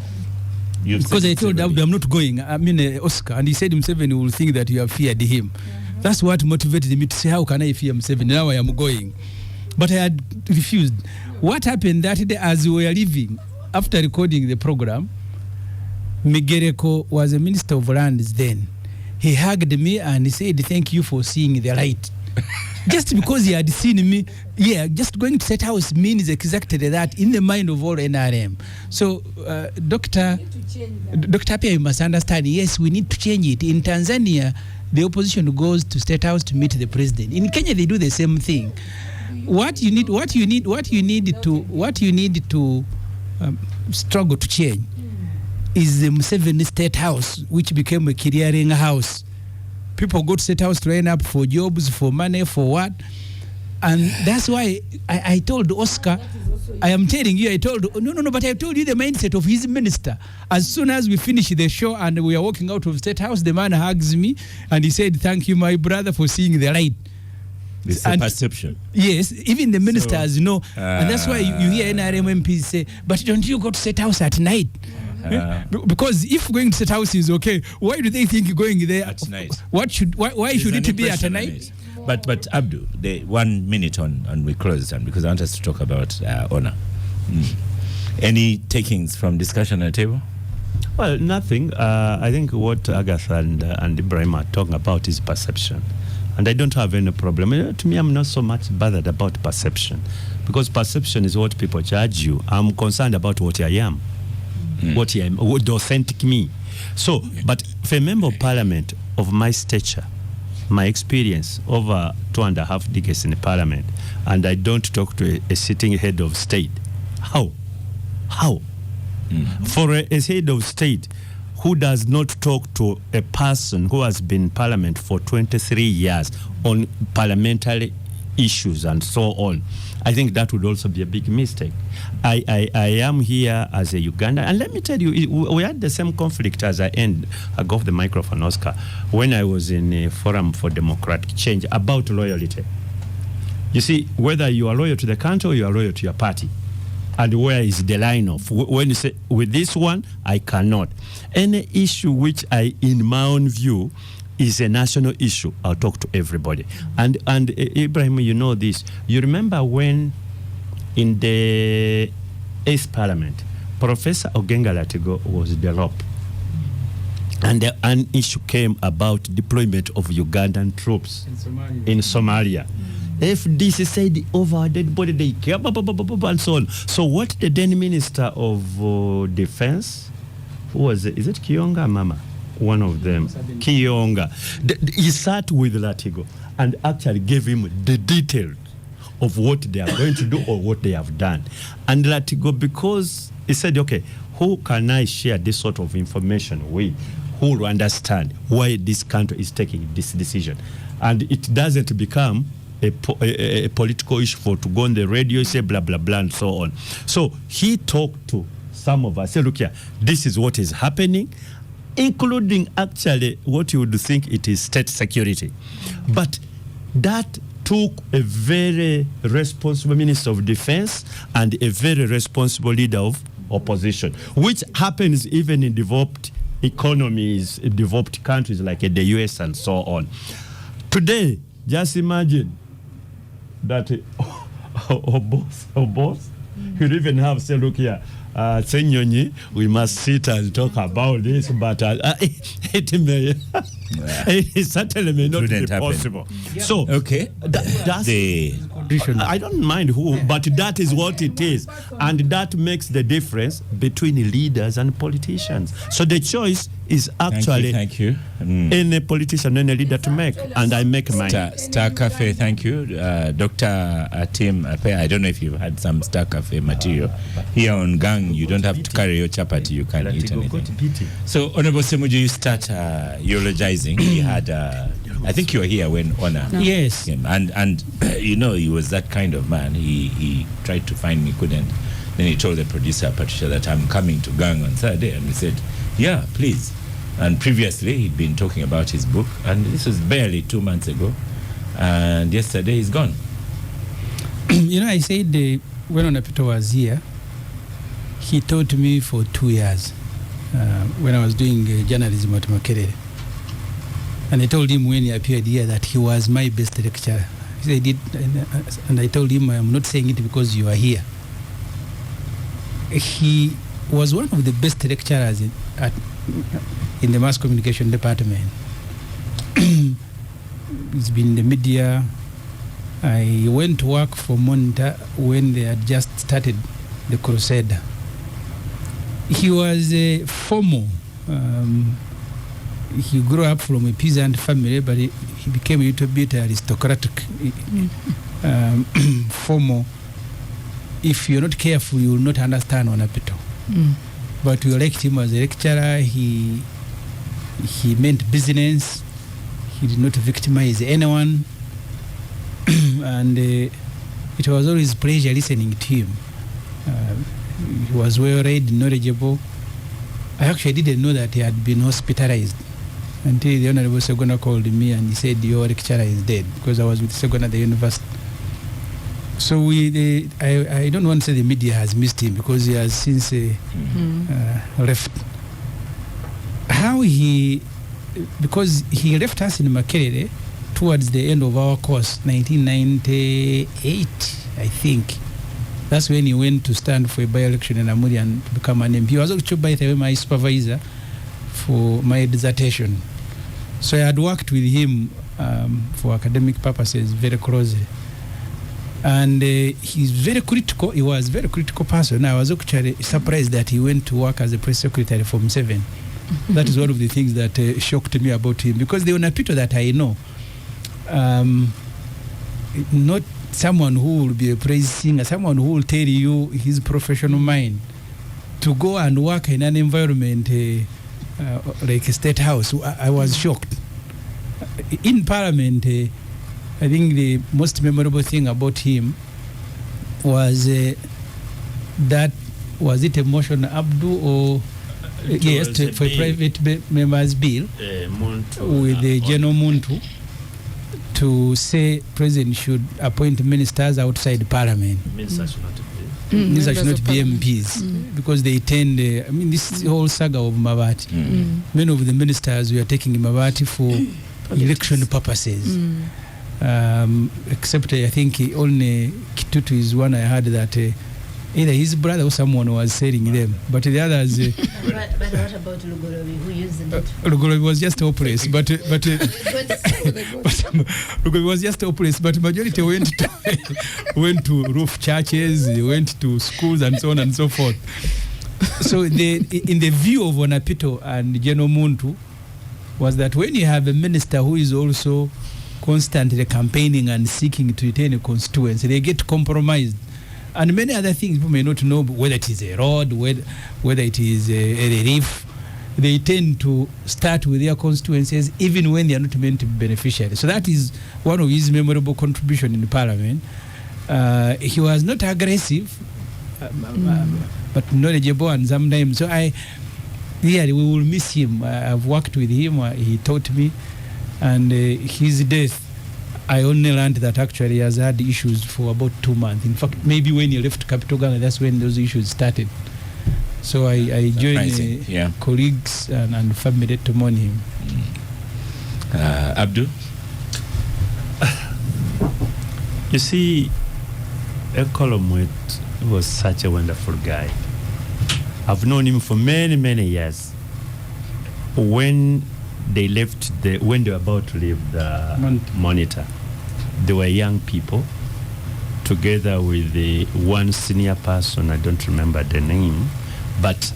Because I told Abdu, I'm not going. I mean, Oscar. And he said Museveni will think that you have feared him. That's what motivated me to say, how can I fear Museveni? Now I am going. But I had refused. What happened that day as we were leaving, after recording the program, Migereko was a minister of lands then. He hugged me and he said, thank you for seeing the light. Just because he had seen me, just going to State House means exactly that in the mind of all NRM. So, Dr. Apia, you must understand, yes, we need to change it. In Tanzania, the opposition goes to State House to meet the president. In Kenya, they do the same thing. What you need to struggle to change is the Museveni State House, which became a clearing house. People go to State House to line up for jobs, for money, for what? And that's why I told Oscar, I am telling you, but I told you the mindset of his minister. As soon as we finish the show and we are walking out of State House, the man hugs me and he said, thank you, my brother, for seeing the light. It's a perception. Yes, even the ministers know. And that's why you hear NRM MPs say, but don't you go to State House at night? Because if going to State House is okay, why do they think going there at night? Why should it be at night? But Abdu, the 1 minute on we close, and because I want us to talk about honor. Any takings from discussion at the table? Well, nothing. I think what Agatha and Ibrahim are talking about is perception. And I don't have any problem. To me, I'm not so much bothered about perception, because perception is what people judge you. I'm concerned about what I am, what the authentic me. So, but for a member of parliament of my stature, my experience over 2.5 decades in the parliament, and I don't talk to a sitting head of state, how? For a head of state who does not talk to a person who has been in parliament for 23 years on parliamentary issues and so on, I think that would also be a big mistake. I am here as a Ugandan, and let me tell you, we had the same conflict as I go off the microphone, Oscar, when I was in a forum for democratic change about loyalty. You see, whether you are loyal to the country or you are loyal to your party, and where is the line of when you say with this one I cannot. Any issue which in my own view is a national issue, I'll talk to everybody. And Ibrahim, you know this. You remember when in the 8th Parliament, Professor Ogenga Latigo was developed, and an issue came about deployment of Ugandan troops in Somalia. FDC said over dead body they care, and so on. So what the then Minister of Defense, who was it? Is it Kionga Mama? One of them, Kionga. He sat with Latigo and actually gave him the details of what they are going to do or what they have done. And Latigo, because he said, okay, who can I share this sort of information with? Who will understand why this country is taking this decision? And it doesn't become a political issue to go on the radio, say blah, blah, blah, and so on. So he talked to some of us, say, look here, this is what is happening, including actually what you would think it is state security. But that took a very responsible Minister of Defense and a very responsible leader of opposition, which happens even in developed economies, developed countries like the US and so on. Today, just imagine that boss, he'll even have say, look here, Senyonyi, we must sit and talk about this, but it may, it certainly may not be possible. Yeah. So, okay, that's traditional. I don't mind who, but that is what it is. And that makes the difference between leaders and politicians. So the choice is actually thank you. any politician, any leader to make. And I make mine. Star Cafe, thank you. Dr. Atim Ape, I don't know if you've had some Star Cafe material. Here on Gang, you don't have to carry your chapati, you can eat anything. So, Honorable Semuju, you start eulogizing. He had, I think you were here when Honor Yes. came. And you know, he was that kind of man. He tried to find me, couldn't. Then he told the producer, Patricia, that I'm coming to Gang on Saturday. And he said, yeah, please. And previously, he'd been talking about his book. And this was barely 2 months ago. And yesterday, he's gone. I said when Onapito was here, he taught me for 2 years when I was doing journalism at Makerere. And I told him when he appeared here that he was my best lecturer. He said, and I told him, I'm not saying it because you are here. He was one of the best lecturers in the mass communication department. He's been in the media. I went to work for Monitor when they had just started the Crusader. He was formal. He grew up from a peasant family, but he became a little bit aristocratic, formal. If you're not careful, you will not understand Onapito. But we liked him as a lecturer. He meant business. He did not victimize anyone. And it was always a pleasure listening to him. He was well read, knowledgeable. I actually didn't know that he had been hospitalized until the Honorable Segona called me and he said, your lecturer is dead, because I was with Segona at the university. So I don't want to say the media has missed him because he has since left. Because he left us in Makerere towards the end of our course, 1998, I think. That's when he went to stand for a by-election in Amuri and become an MP. He was also, by the way, my supervisor for my dissertation. So I had worked with him for academic purposes very closely. And he's very critical. He was a very critical person. I was actually surprised that he went to work as a press secretary from 7. That is one of the things that shocked me about him, because the Onapito that I know, not someone who will be a praise singer, someone who will tell you his professional mind, to go and work in an environment like a state house. I was shocked. In Parliament, I think the most memorable thing about him was that, was it a motion, Abdu, or yes, for a private member's bill with the General Muntu to say President should appoint ministers outside Parliament. Ministers should not be. Ministers should not be MPs because they tend, this whole saga of Mabati. Many of the ministers were taking Mabati for election purposes. Except I think only Kitutu is one I heard that either his brother or someone was selling them, but the others. But what about Lugorobi, who used it? Lugorobi was just hopeless, but Lugorobi was just hopeless. But majority went to roof churches, they went to schools, and so on and so forth. So in the view of Onapito and General Muntu was that when you have a minister who is also constantly campaigning and seeking to retain a constituency, they get compromised. And many other things people may not know, whether it is a road, whether it is a relief. They tend to start with their constituencies even when they are not meant to be beneficiaries. So that is one of his memorable contributions in the Parliament. He was not aggressive, but knowledgeable, and sometimes. So we will miss him. I've worked with him. He taught me. And his death, I only learned that actually he has had issues for about 2 months. In fact, maybe when he left Capital Ghana, that's when those issues started. So I joined colleagues and family to mourn him. Abdul? You see, Ekolomwet was such a wonderful guy. I've known him for many, many years. When they were about to leave the Monitor, they were young people. together with the one senior person, I don't remember the name, but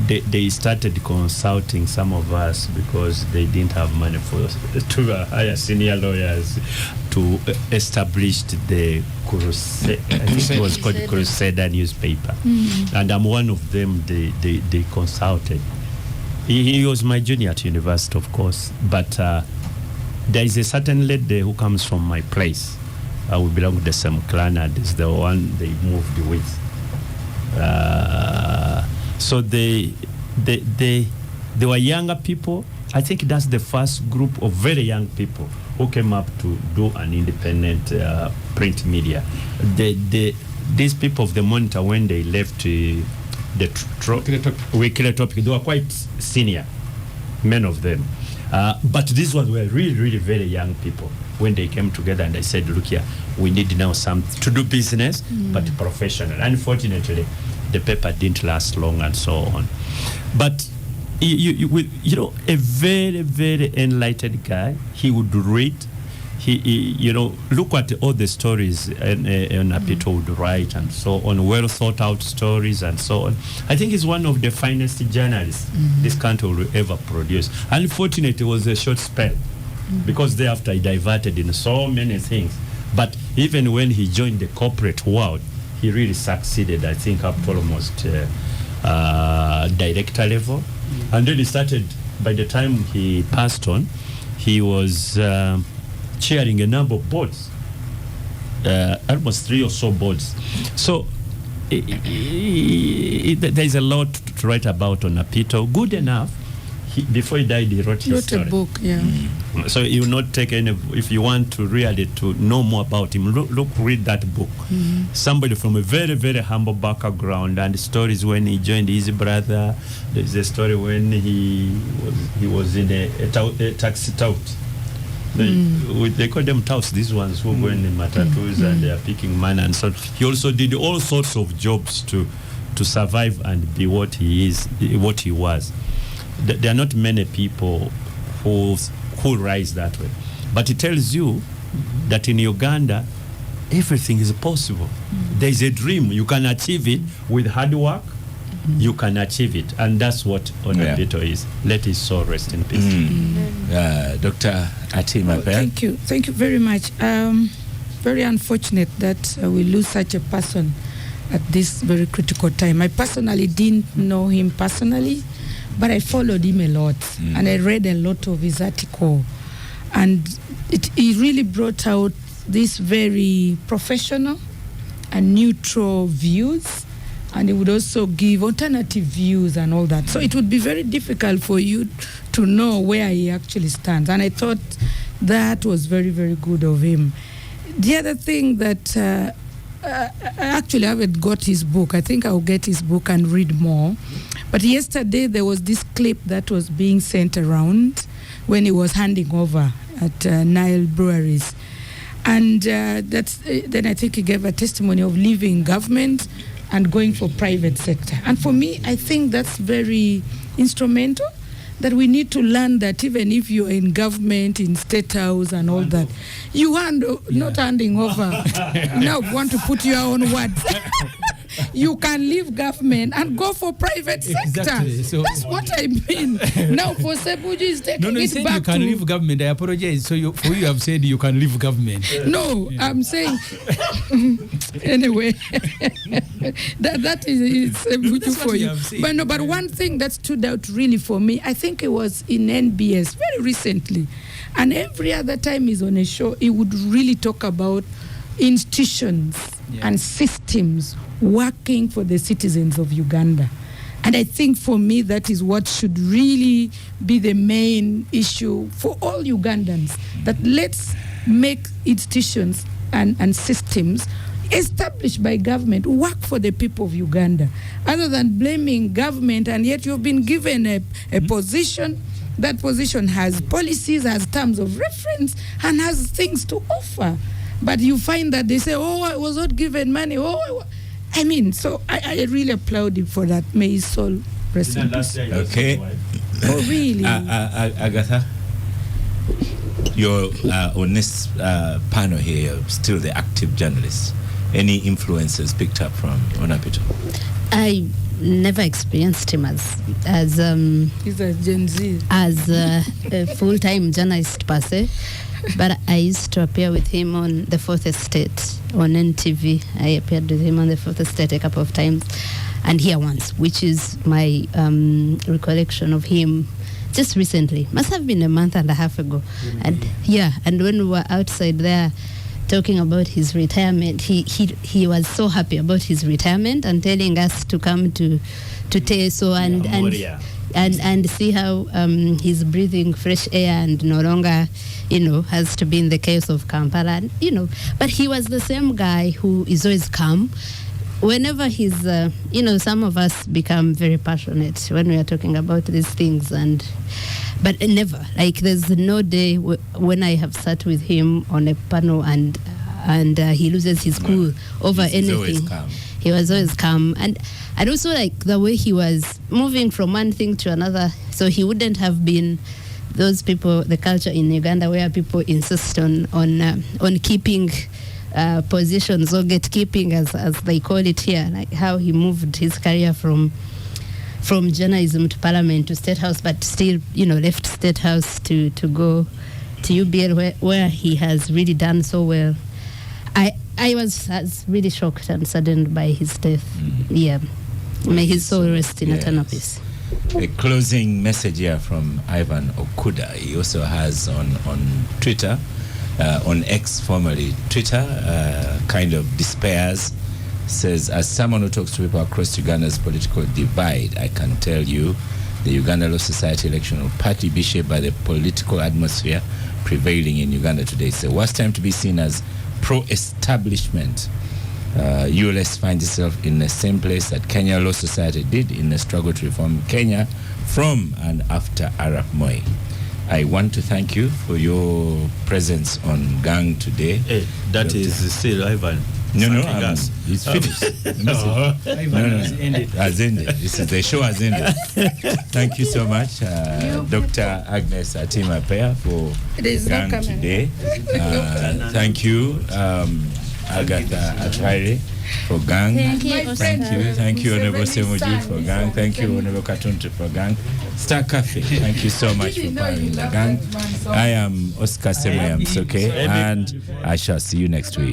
they started consulting some of us because they didn't have money to hire senior lawyers to establish the Crusade. I think it was called Crusader newspaper. And I'm one of them they consulted. He was my junior at university, of course, but there is a certain lady who comes from my place. We belong to the same clan, and is the one they moved with. So they were younger people. I think that's the first group of very young people who came up to do an independent print media. These people of the Monitor, when they left the Weekly Topic, they were quite senior, many of them. But these ones were really, really very young people when they came together and they said, look here, we need now something to do business, but professional. Unfortunately, the paper didn't last long and so on. But you know, a very, very enlightened guy, he would read, he look at all the stories and Apito would write and so on, well thought out stories and so on. I think he's one of the finest journalists this country will ever produce. Unfortunately, it was a short spell because thereafter he diverted in so many things. But even when he joined the corporate world, he really succeeded, I think, up to almost director level. And then he started, by the time he passed on, he was chairing a number of boards, almost 3 or so boards. So there's a lot to write about on Apito. Good enough. Before he died, he wrote his story. A book, yeah. So you will not take any. If you want to really to know more about him, read that book. Somebody from a very, very humble background, and stories when he joined his brother. There's a story when he was in a taxi tout. They call them touts, these ones who go in the matatus and they are picking money and so on. He also did all sorts of jobs to survive and be what he is, what he was. There are not many people who rise that way. But it tells you that in Uganda, everything is possible. There is a dream. You can achieve it with hard work. You can achieve it. And that's what Onabito is. Let his soul rest in peace. Dr. Atima. Thank you. Thank you very much. Very unfortunate that we lose such a person at this very critical time. I personally didn't know him personally, but I followed him a lot, and I read a lot of his article, and he really brought out these very professional and neutral views, and he would also give alternative views and all that. So it would be very difficult for you to know where he actually stands, and I thought that was very, very good of him. The other thing that I actually haven't got his book. I think I'll get his book and read more. But yesterday there was this clip that was being sent around when he was handing over at Nile Breweries. And then I think he gave a testimony of leaving government and going for private sector. And for me, I think that's very instrumental, that we need to learn that even if you're in government, in State House and all that, you not handing over. Now want to put your own words. You can leave government and go for private sector. Exactly. So that's what I mean. Now for Sebuji is taking you it said back you can to... leave government. I apologize. So you have said you can leave government. No, I'm saying... Anyway, that is Sebuji for you. But one thing that stood out really for me, I think it was in NBS very recently. And every other time he's on a show, he would really talk about institutions and systems working for the citizens of Uganda. And I think for me that is what should really be the main issue for all Ugandans, that let's make institutions and systems established by government work for the people of Uganda, other than blaming government, and yet you've been given a position. That position has policies, has terms of reference, and has things to offer. But you find that they say, oh, I was not given money. I mean, so I really applaud him for that. May his soul rest in peace. Okay. Oh, really? Agatha? You're on this panel here, you're still the active journalist. Any influences picked up from Onapito? I never experienced him as He's a Gen Z. as a full-time journalist per se, but I used to appear with him on the Fourth Estate on NTV. I appeared with him on the Fourth Estate a couple of times, and here once, which is my recollection of him just recently. Must have been a month and a half ago. And when we were outside there talking about his retirement, he was so happy about his retirement and telling us to come to Teso and see how he's breathing fresh air and no longer, has to be in the chaos of Kampala. And, but he was the same guy who is always calm. Whenever he's, some of us become very passionate when we are talking about these things, but never, like, there's no day when I have sat with him on a panel and he loses his cool over anything. Always calm. He was always calm, and also like the way he was moving from one thing to another. So he wouldn't have been those people, the culture in Uganda where people insist on keeping positions or gatekeeping, as they call it here, like how he moved his career from journalism to parliament to State House, but still, left State House to go to UBL where he has really done so well. I was really shocked and saddened by his death. Yeah. May his soul rest in eternal peace. A closing message here from Ivan Okuda. He also has on Twitter, on X, formerly Twitter, kind of despairs. Says, as someone who talks to people across Uganda's political divide, I can tell you the Uganda Law Society election will partly be shaped by the political atmosphere prevailing in Uganda today. It's the worst time to be seen as pro-establishment. You will find yourself in the same place that Kenya Law Society did in the struggle to reform Kenya from and after Arap Moi. I want to thank you for your presence on Gang today. Hey, that Dr. is still Ivan. No, It's finished. No. Has ended. The show has ended. Thank you so much, Dr. Agnes Atima-Pea, for Gang today. Thank you, Agatha Atwaire, for Gang. Thank you, Honorable Semuji, for Gang. Thank you, Honorable Katuntu, for Gang. Star Cafe, thank you so much for powering the Gang. I am Oscar Semoyam Soke, and I shall see you next week.